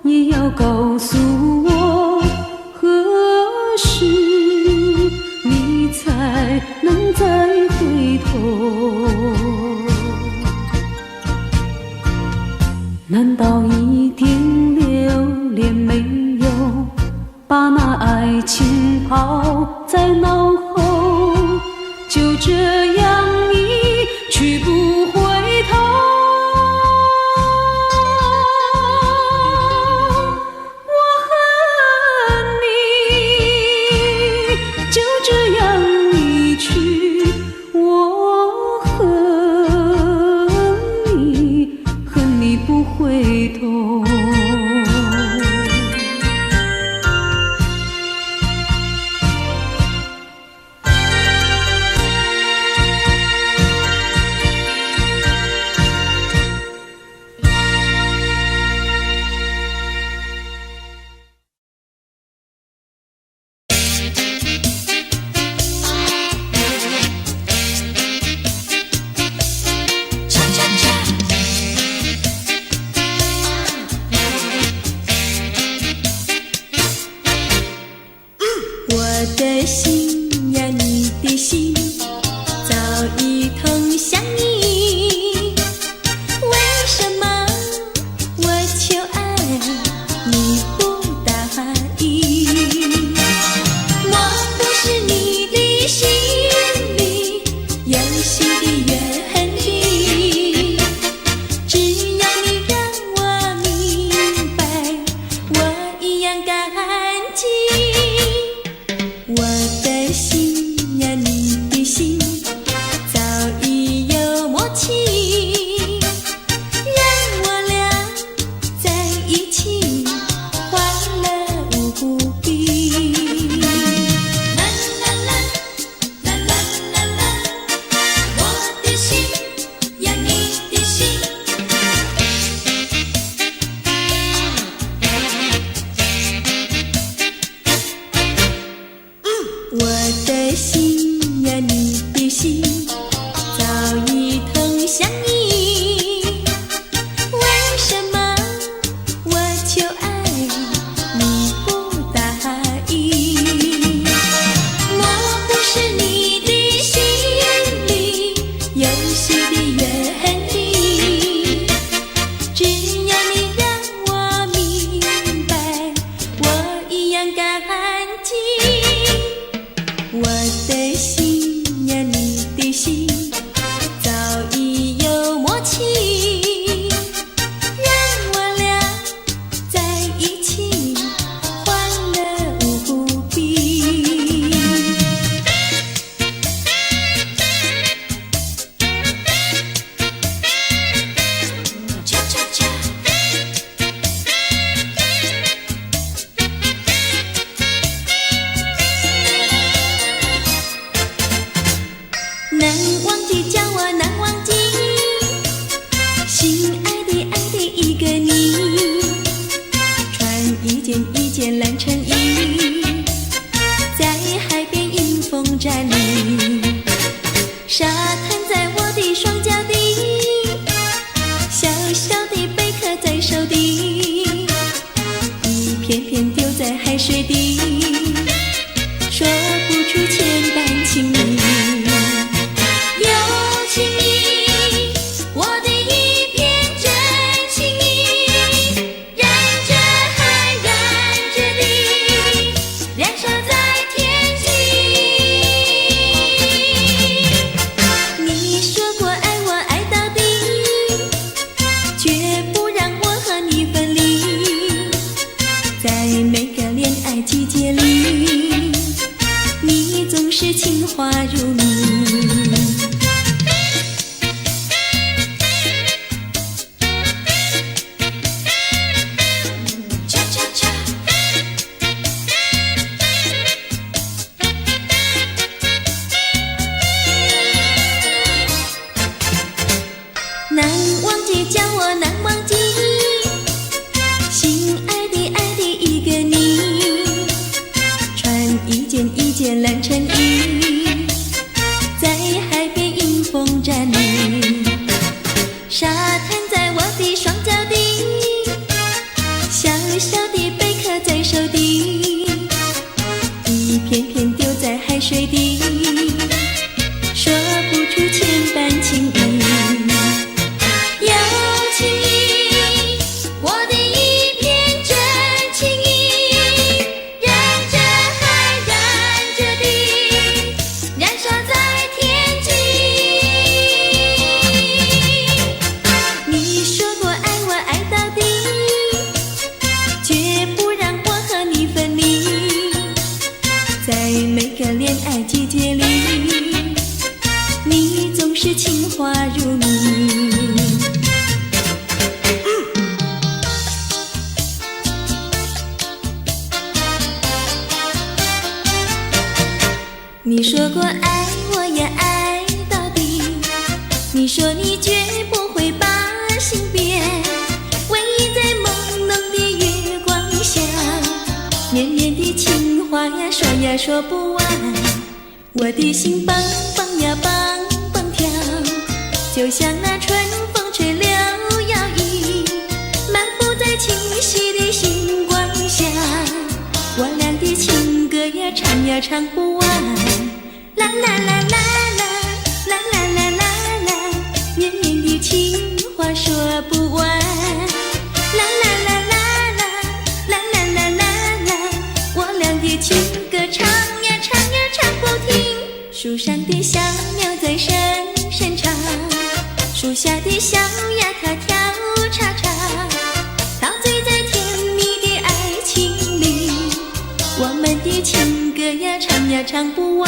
Speaker 1: 也要告诉我何时再回头。难道一点留恋没有，把那爱情抛在脑后，就这样一去不回头。我恨你，就这样一去，我恨你，恨你不回头。我的心呀，你的心早已通向你，为什么我求爱你不答应？莫不是你的心里有新的约定？只要你让我明白，我一样感激。我的心呀，你的心早已有默契，让我俩在一起欢乐无比。啦啦啦啦啦啦啦，我的心呀，你的心。我的心呀，你的心早已通向你，为什么我求爱你不答应？莫不是你的心里有新的约定？只要你让我明白，我一样感激。我的心呀，你的心早已有默契，让我俩在一起欢乐无比。恰恰恰。难忘记，叫我难忘记，心爱的爱的一个你，穿一件一件蓝衬衣，在海边迎风站立，沙滩在我的双脚底，小小的贝壳在手底，一片片丢在海水底，说不出千般情意。有情意，我的一片真情意，燃着海，燃着地，燃烧在天际。你说过爱我爱到底，绝不让我和你分离。在每个恋爱季节里，你总是情话如蜜。难忘记，叫我难忘记，心爱的爱的一个你，穿一件一件蓝衬衣，在海边迎风站立，沙滩在我的双脚底，小小的贝壳在手底，一片片丢在海水底，你说过爱我也爱到底，你说你绝不会把心变，唯一在朦胧的月光下，绵绵的情话呀说呀说不完，我的心蹦蹦呀蹦蹦跳，就像那春风吹柳摇曳，漫步在清晰的星光下，我俩的情歌呀唱呀唱不完，啦啦啦啦啦啦啦啦啦啦，绵绵的情话说不完，啦啦啦啦啦啦啦啦啦啦，我俩的情歌唱呀唱呀唱不停，树上的小鸟在声声唱，树下的小鸭它跳叉叉，陶醉在甜蜜的爱情里，我们的情歌呀唱呀唱不完。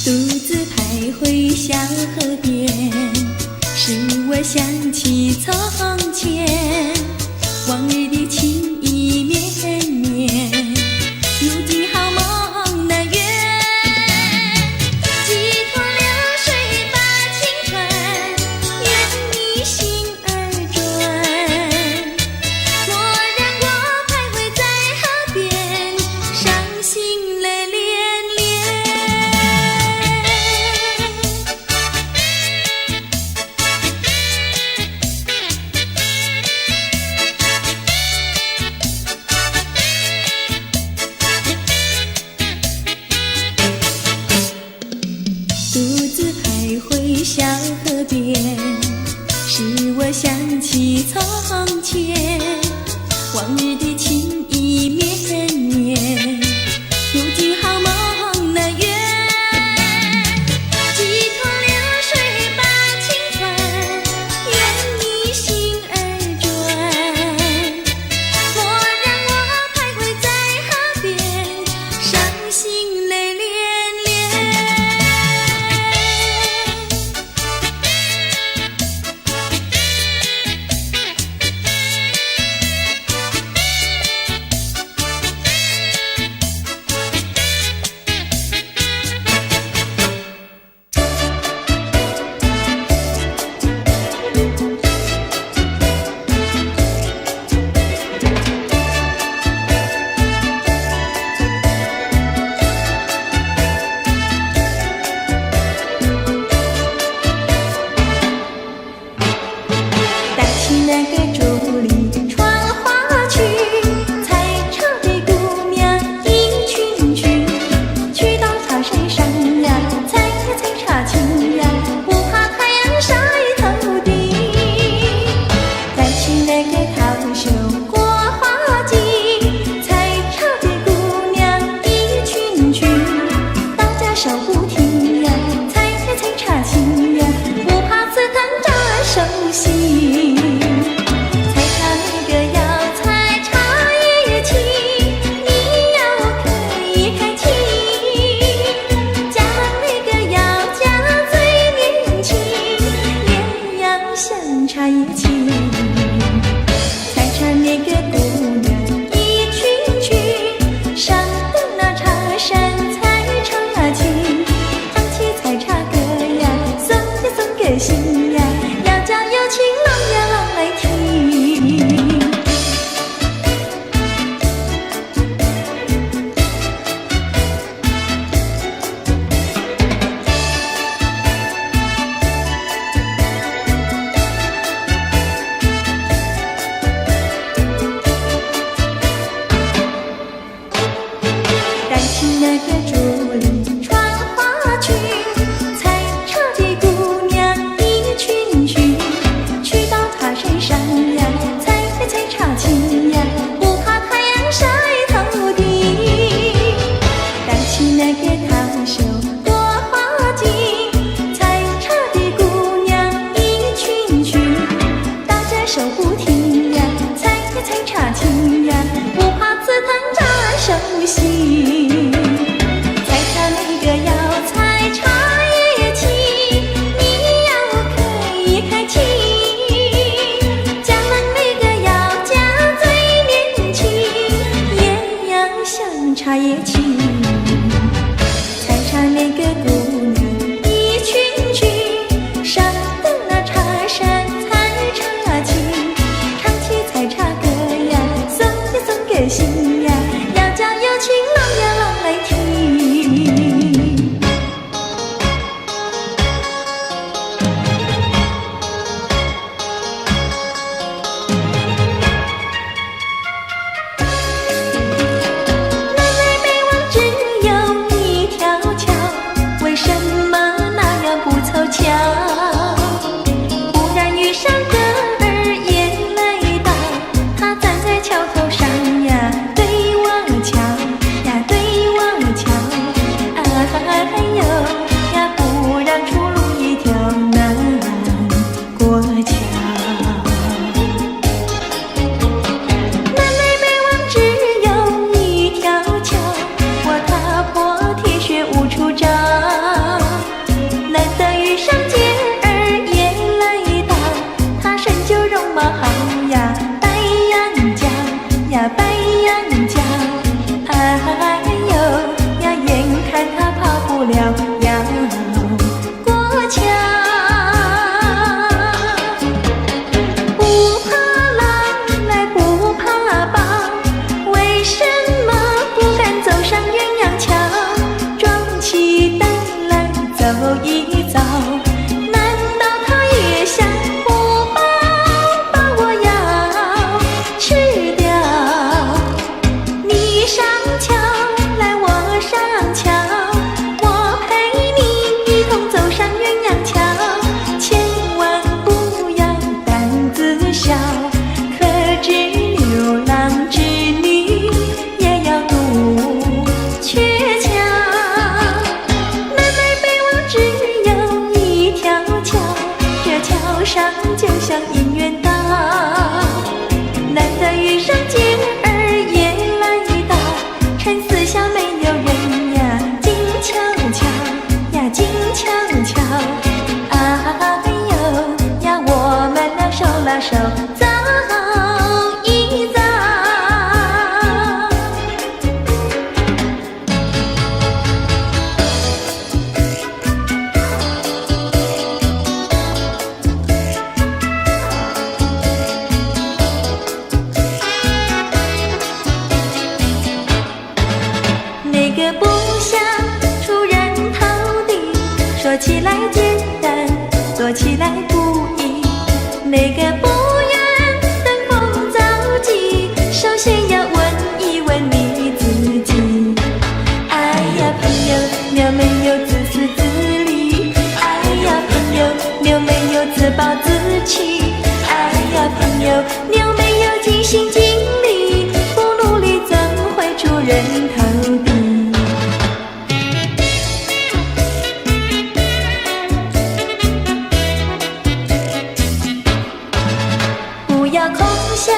Speaker 1: 独自徘徊小河边，使我想起从前，往日的情意绵绵，如今好梦难圆，几托流水把情传，愿你心儿转，蓦然我徘徊在河边，伤心泪涟涟。起来简单，做起来不易。哪个不愿登峰造极？首先要问一问你自己。哎呀，朋友，你有没有自私自利？哎呀，朋友，你有没有自暴自弃？哎呀，朋友，你有没有尽心尽力？不努力怎会出人头地？不要空想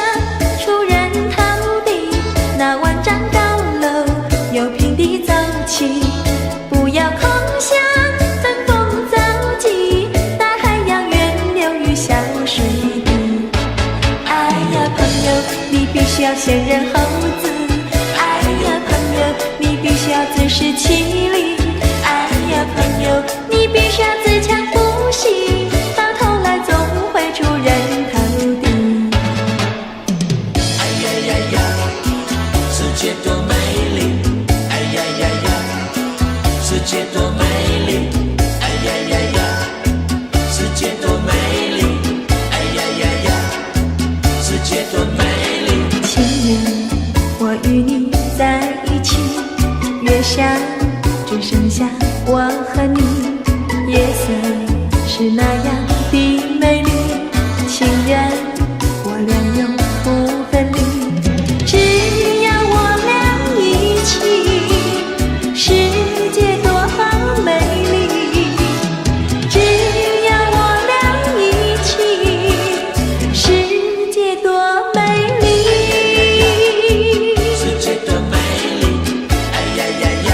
Speaker 1: 出人头地，那万丈高楼有平地走起。不要空想登峰造极，大海洋源流于小水滴。哎呀，朋友，你必须要先人后子。哎呀，朋友，你必须要自食其力。哎呀，朋友，你必须要自强不息，到头来总会出人头地。
Speaker 5: 哎呀呀呀，世界多美丽！哎呀呀呀，世界多美丽！哎呀呀呀，世界多美丽！哎呀呀呀，世界多美丽！
Speaker 1: 情人，我与你在一起，月下只剩下我和你，夜色是那样的美丽，情人我俩永不分离，只要我俩一起，世界多美丽，只要我俩一起，世界多美丽。
Speaker 5: 世界多美丽！哎呀呀呀，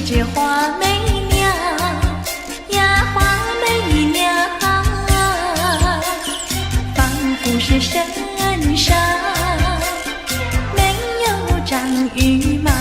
Speaker 1: 这花媚娘呀，花媚娘，仿佛是身上没有长羽毛。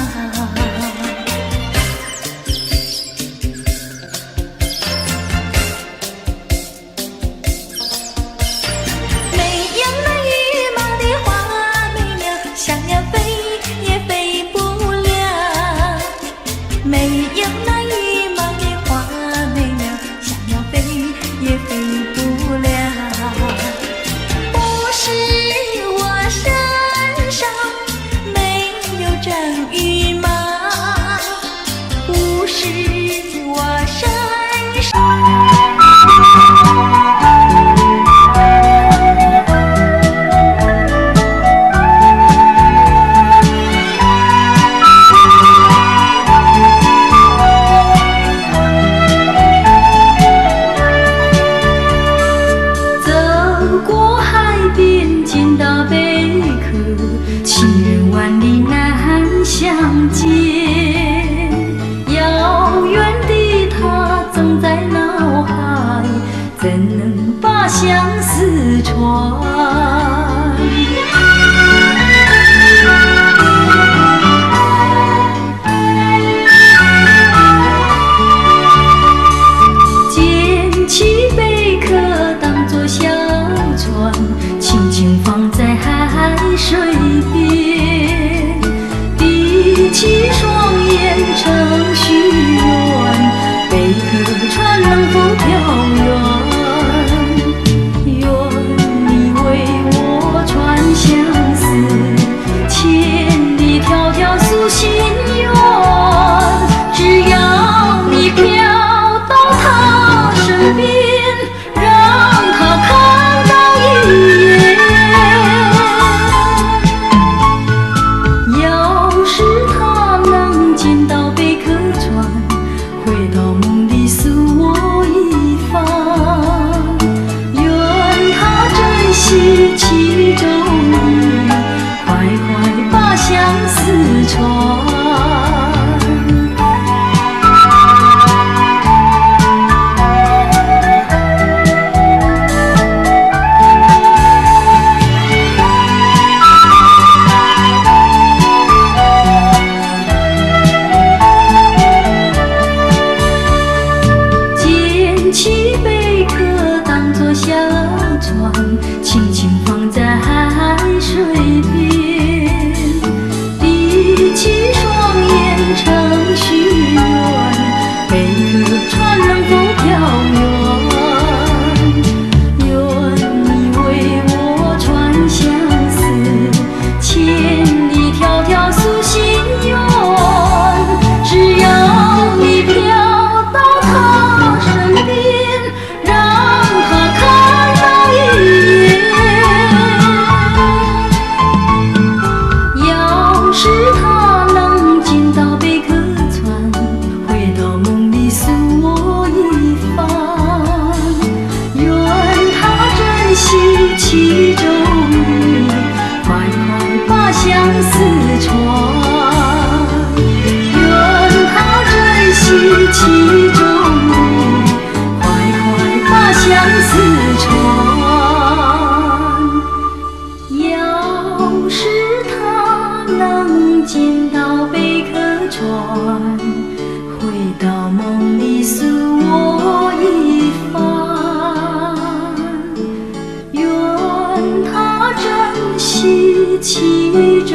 Speaker 1: 其中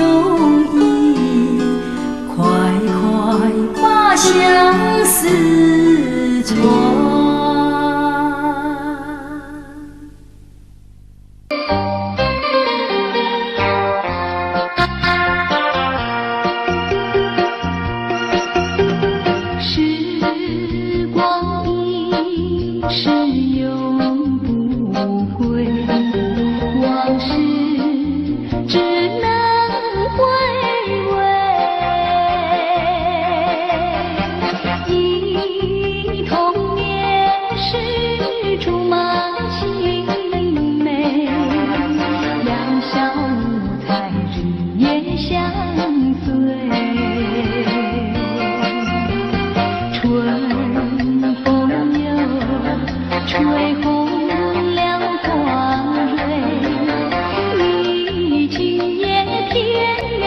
Speaker 1: 意，快快把相思传。时光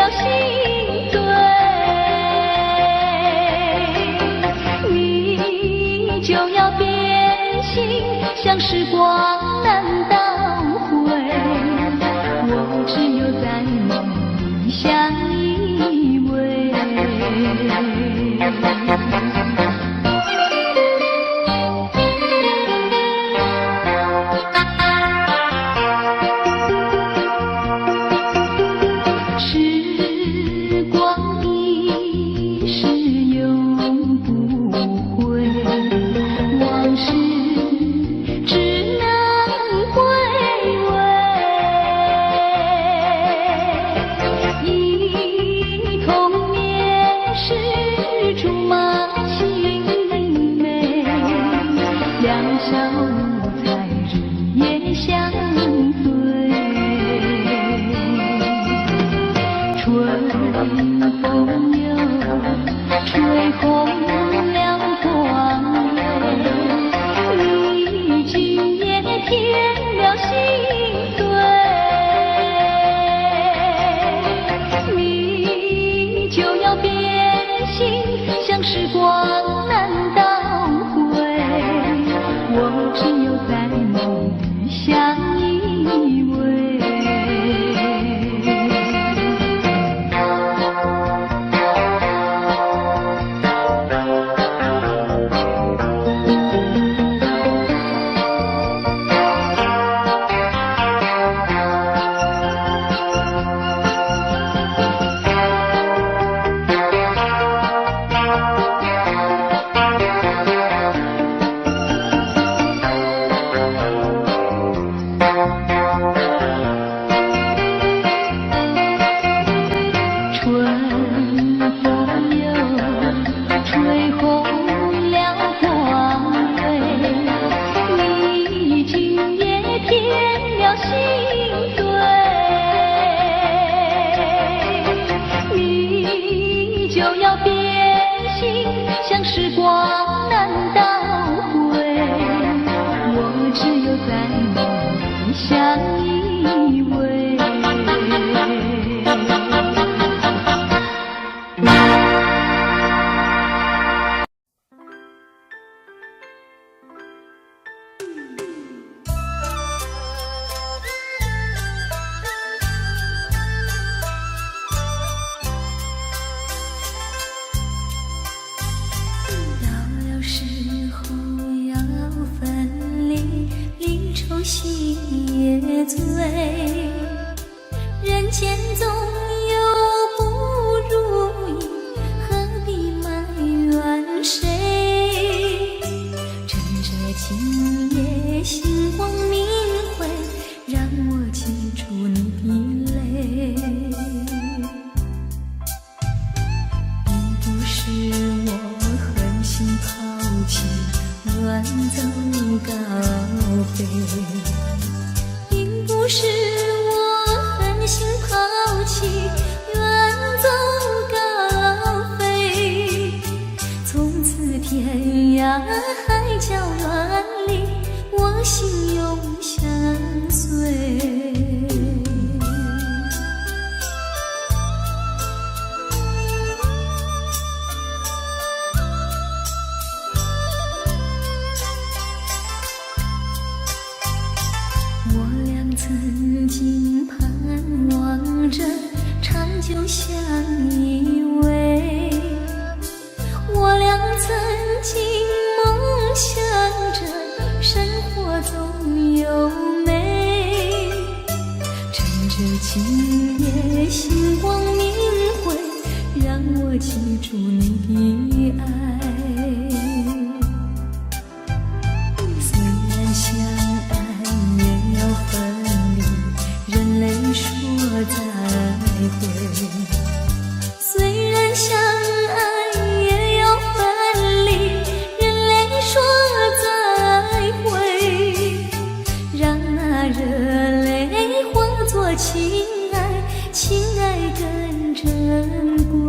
Speaker 1: 了心碎，你就要变心，像时光难倒回，我只有在梦里相依偎。时光一逝永不回，往事只能回味。一童年时竹马青梅，两小无猜日夜相随。春风又吹红了光蕊，你今夜添了心碎，你就要变心，像时光难倒回，我只有在梦里相依偎。像时光难倒回，我只有在梦里相依偎。心也醉，人间总有不如意，何必埋怨谁？趁着今夜星光明辉，让我记住你的泪。并不是我狠心抛弃，远走高飞，并不是我狠心抛弃，远走高飞。从此天涯海角远离，我心永相随。曾经盼望着长久相依偎，我俩曾经梦想着生活总有美。趁着今夜星光明辉，让我记住你的爱。虽然相爱也要分离，人类说再会。虽然相爱也要分离，人类说再会。让那热泪化作情爱，情爱更珍贵。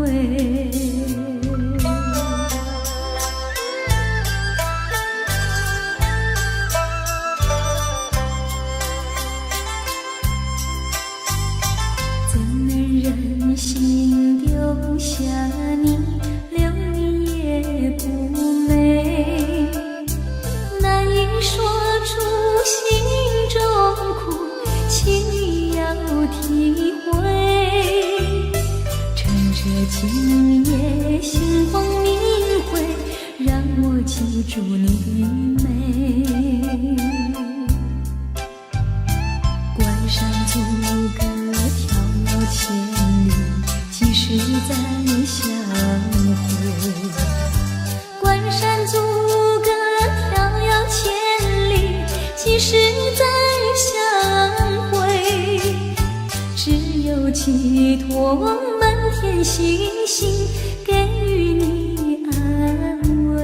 Speaker 1: 这今夜星光明辉，让我记住你美。关山阻隔迢遥千里，几时再相会？关山阻隔迢遥千里，几时再相会？只有寄托满天星星，给予你安慰。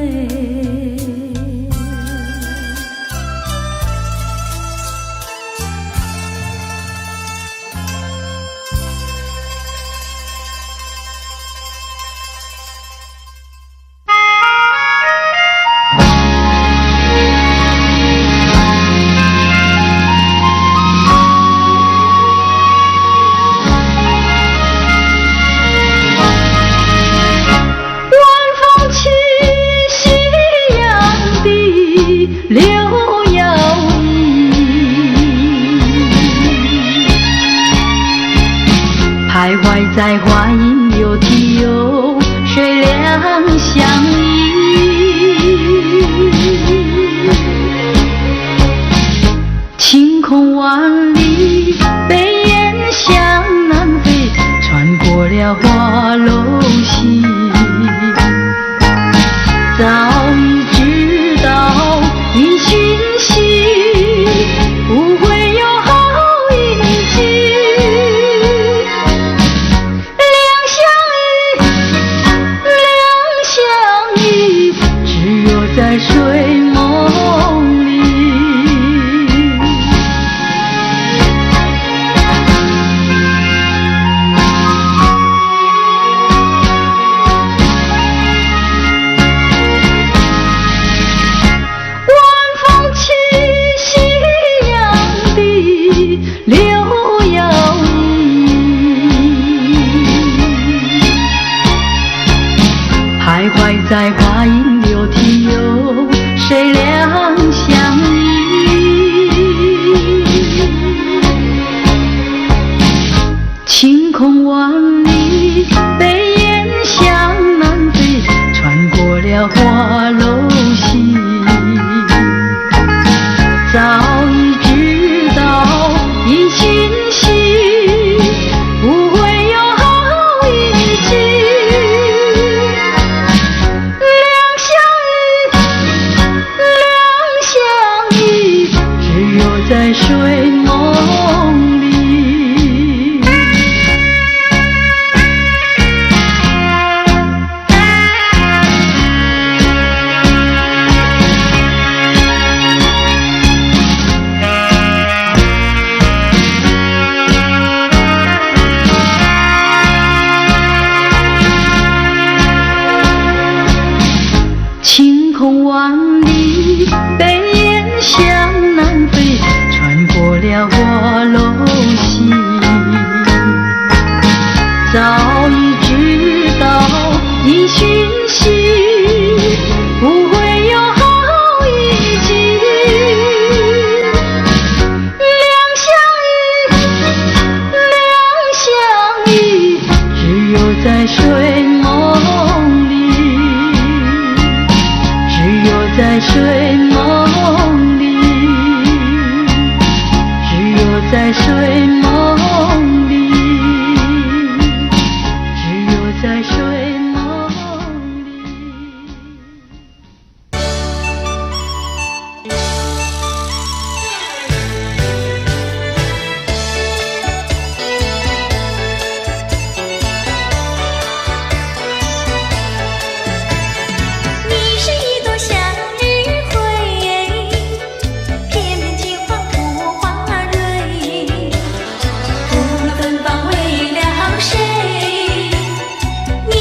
Speaker 1: 留摇曳，徘徊在花影柳堤游，水两相依。晴空万里，北雁向南飞，穿过了花楼溪。早已知道因讯息，不会有好运气。两相依，只有在睡梦里。留摇曳，徘徊在花影柳堤游，谁两相依？晴空万里，北雁向南飞，穿过了花楼溪。早已知道因讯息，不会有好运气。两相依，只有在睡梦里。晴空万里，北雁向南飞，穿过了花楼溪。早已知道因讯息，不会有好运气。两相依，只有在睡梦里。只有在睡梦里，只有在睡梦里，只有在睡梦里。
Speaker 3: 你是一朵向日葵，片片金黄吐花蕊，不论芬芳为了谁？你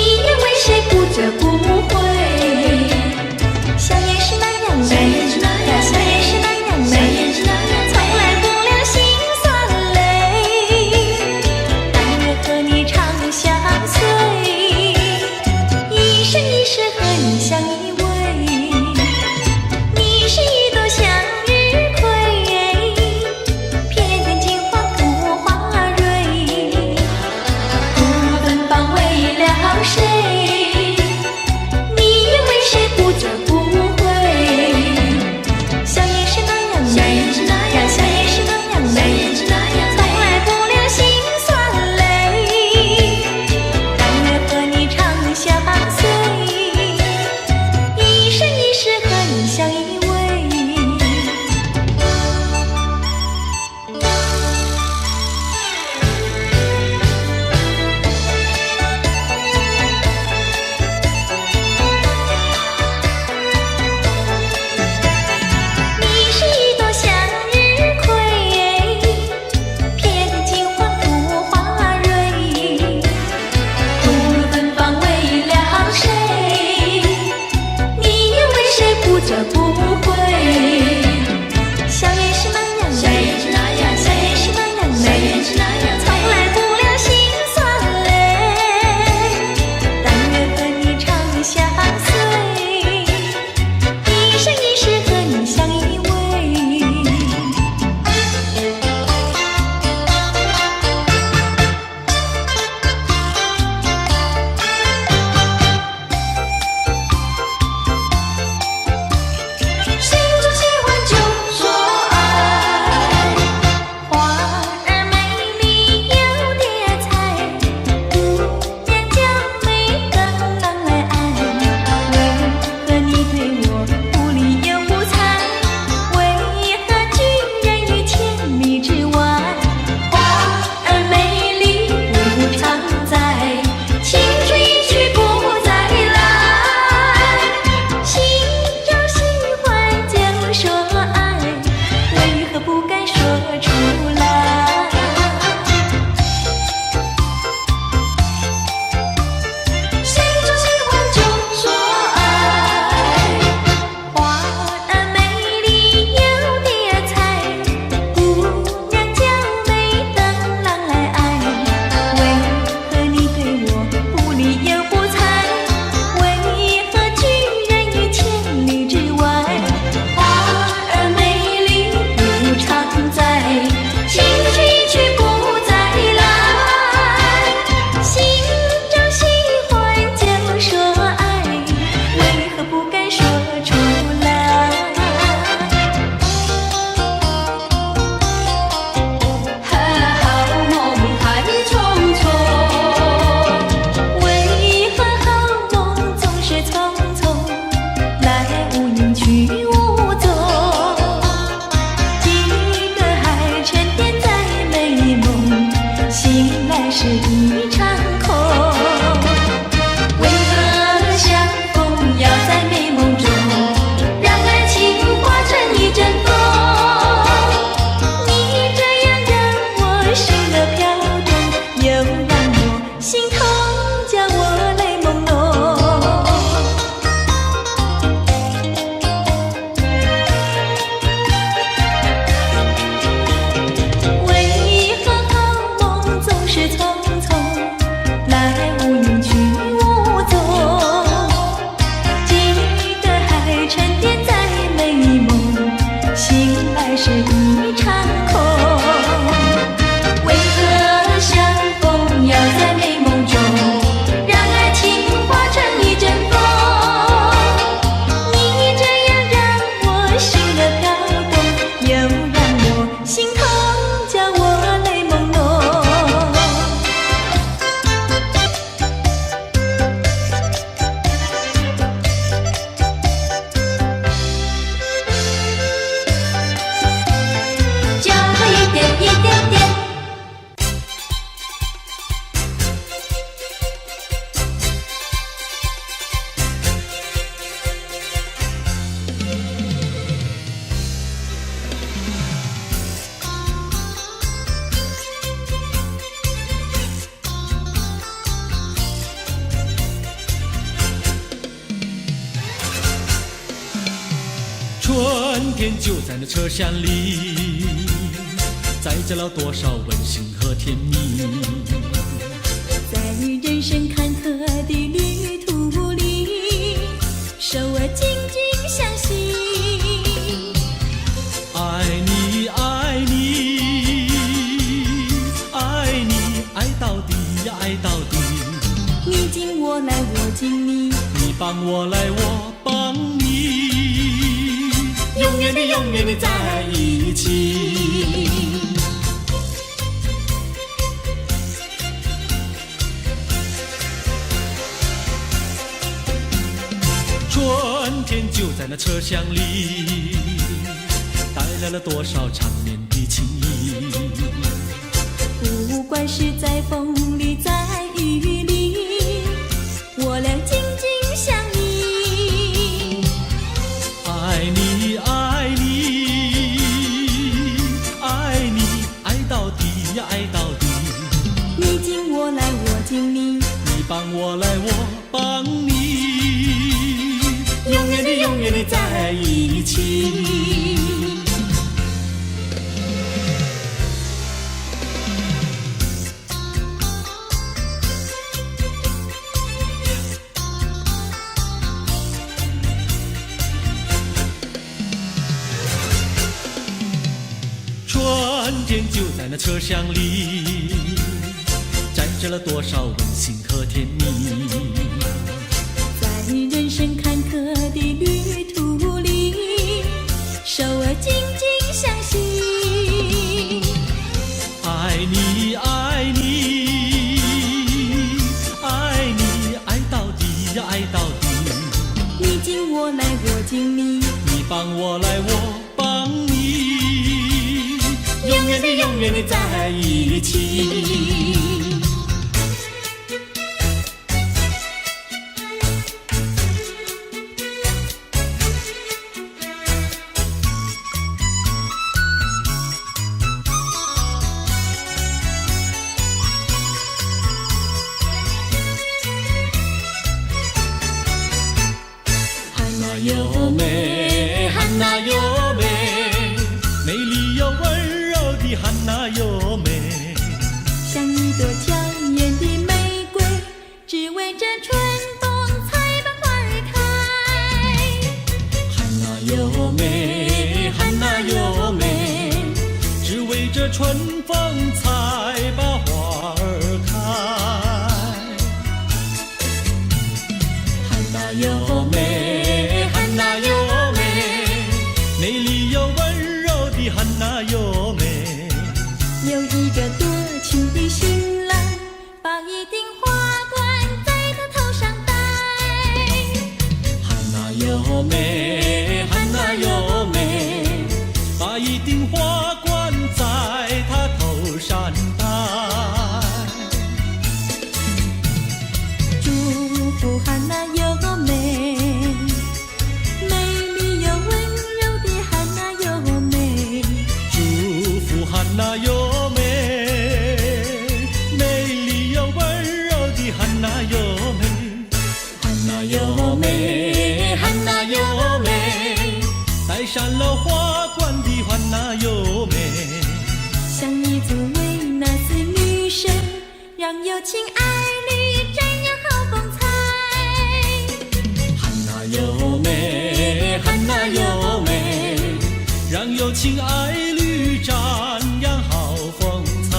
Speaker 2: 春天就在那车厢里，载着了多少温馨和甜蜜。
Speaker 1: 在人生坎坷的旅途里，手儿紧紧相系。
Speaker 2: 爱你，爱你，爱你，爱到底呀，爱到底。
Speaker 1: 你敬我来，我敬你，
Speaker 2: 你帮我来，我帮你，永远的，永远的在一起。春天就在那车厢里，带来了多少缠绵的情谊。
Speaker 1: 不管是在风里，在雨里，我俩紧紧相依。
Speaker 2: 爱你，爱你，爱你，爱到底呀，爱到底。
Speaker 1: 你敬我来，我敬你，
Speaker 2: 你帮我来，我帮你，永远的，永远的在一起。春天就在那车厢里，载着了多少温馨和甜蜜。
Speaker 1: 在人生坎坷的旅途里，手儿紧紧相系。
Speaker 2: 爱你，爱你，爱你，爱到底呀，爱到底。
Speaker 1: 你敬我来，我敬你，
Speaker 2: 你帮我来，我帮你，永远的，永远的在一起。
Speaker 1: 汉娜
Speaker 2: 又美，汉娜又美，美丽又温柔的汉娜又美。
Speaker 1: 像一朵娇艳的玫瑰，只为这春风才把花儿开。
Speaker 2: 汉娜又美，汉娜又美，只为这春风才把花儿开。汉娜又美，汉娜又美，美丽又温柔的汉娜又美。
Speaker 1: 有一个多情的新郎，把一顶花冠在他头上戴。
Speaker 2: 汉娜又美，汉娜又美，把一顶花冠在她头上戴。
Speaker 1: 祝福汉娜又美，美丽又温柔的汉娜又美。
Speaker 2: 祝福汉娜又美，美丽又温柔的汉娜又美。汉娜又美，汉娜又美，戴上了花冠的汉娜又美。
Speaker 1: 像一组维纳斯女神，让有情爱侣展扬好风采。
Speaker 2: 汉娜又美，汉娜又美，让有情爱侣展扬好风采。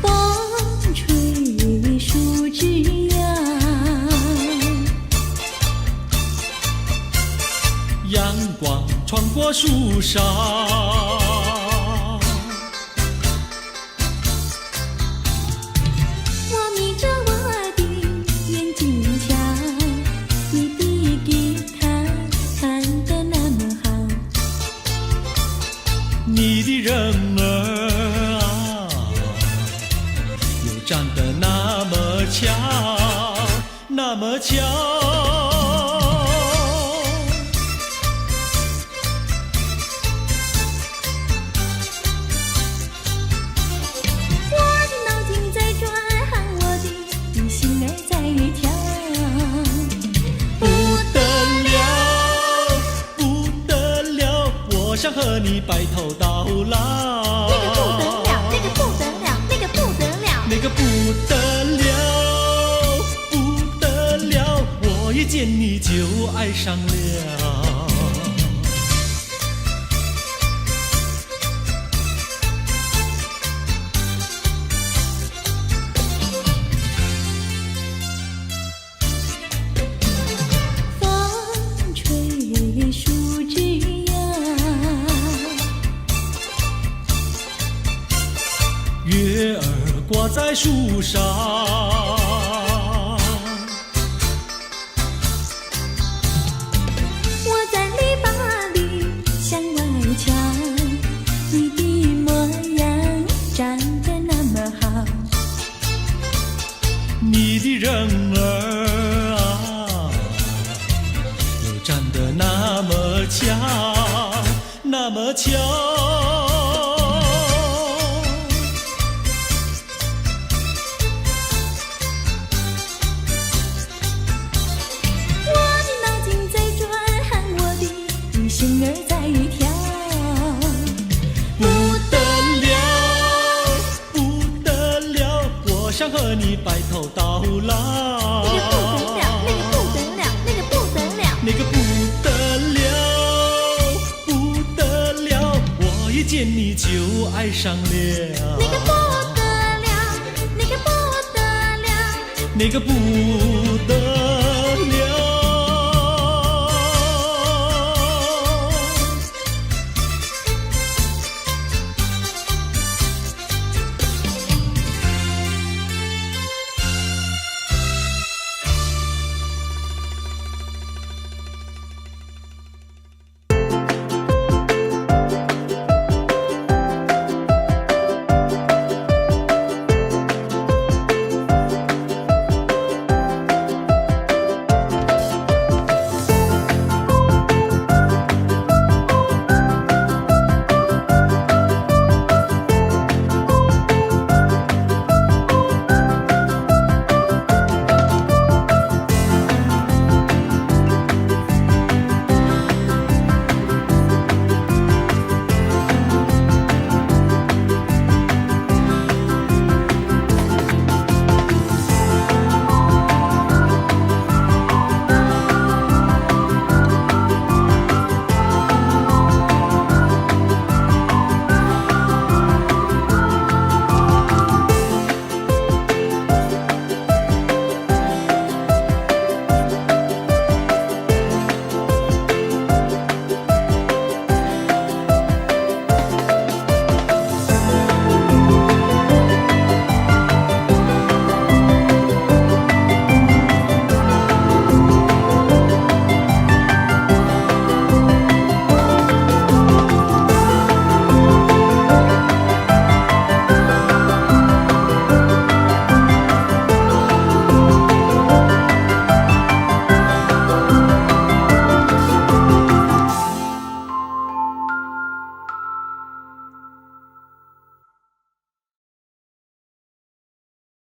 Speaker 1: 风吹树枝摇，
Speaker 2: 阳光穿过树梢，
Speaker 1: 我眯着我的眼睛瞧，你的吉他弹得那么好。
Speaker 2: 你的人儿啊，又长得那么巧，那么巧。和你白头到老。
Speaker 3: 那个不得了，那个不得了，那个不得了，
Speaker 2: 那个不得了，不得了，我一见你就爱上了。
Speaker 1: 风吹树枝摇，
Speaker 2: 月儿挂在树上，
Speaker 1: 我在篱笆里向外瞧，你的模样长得那么好，
Speaker 2: 你的人儿啊，又长得那么巧，那么巧。
Speaker 1: 我的脑筋在转，我的心儿在跳。
Speaker 2: 不得了，不得了，我想和你白头到老。
Speaker 3: 那个不得了，那个不得了，那个不得了，
Speaker 2: 那个不得了，不得了，我一见你就爱上了。
Speaker 3: 那个不得了，那个不得了，
Speaker 2: 那个不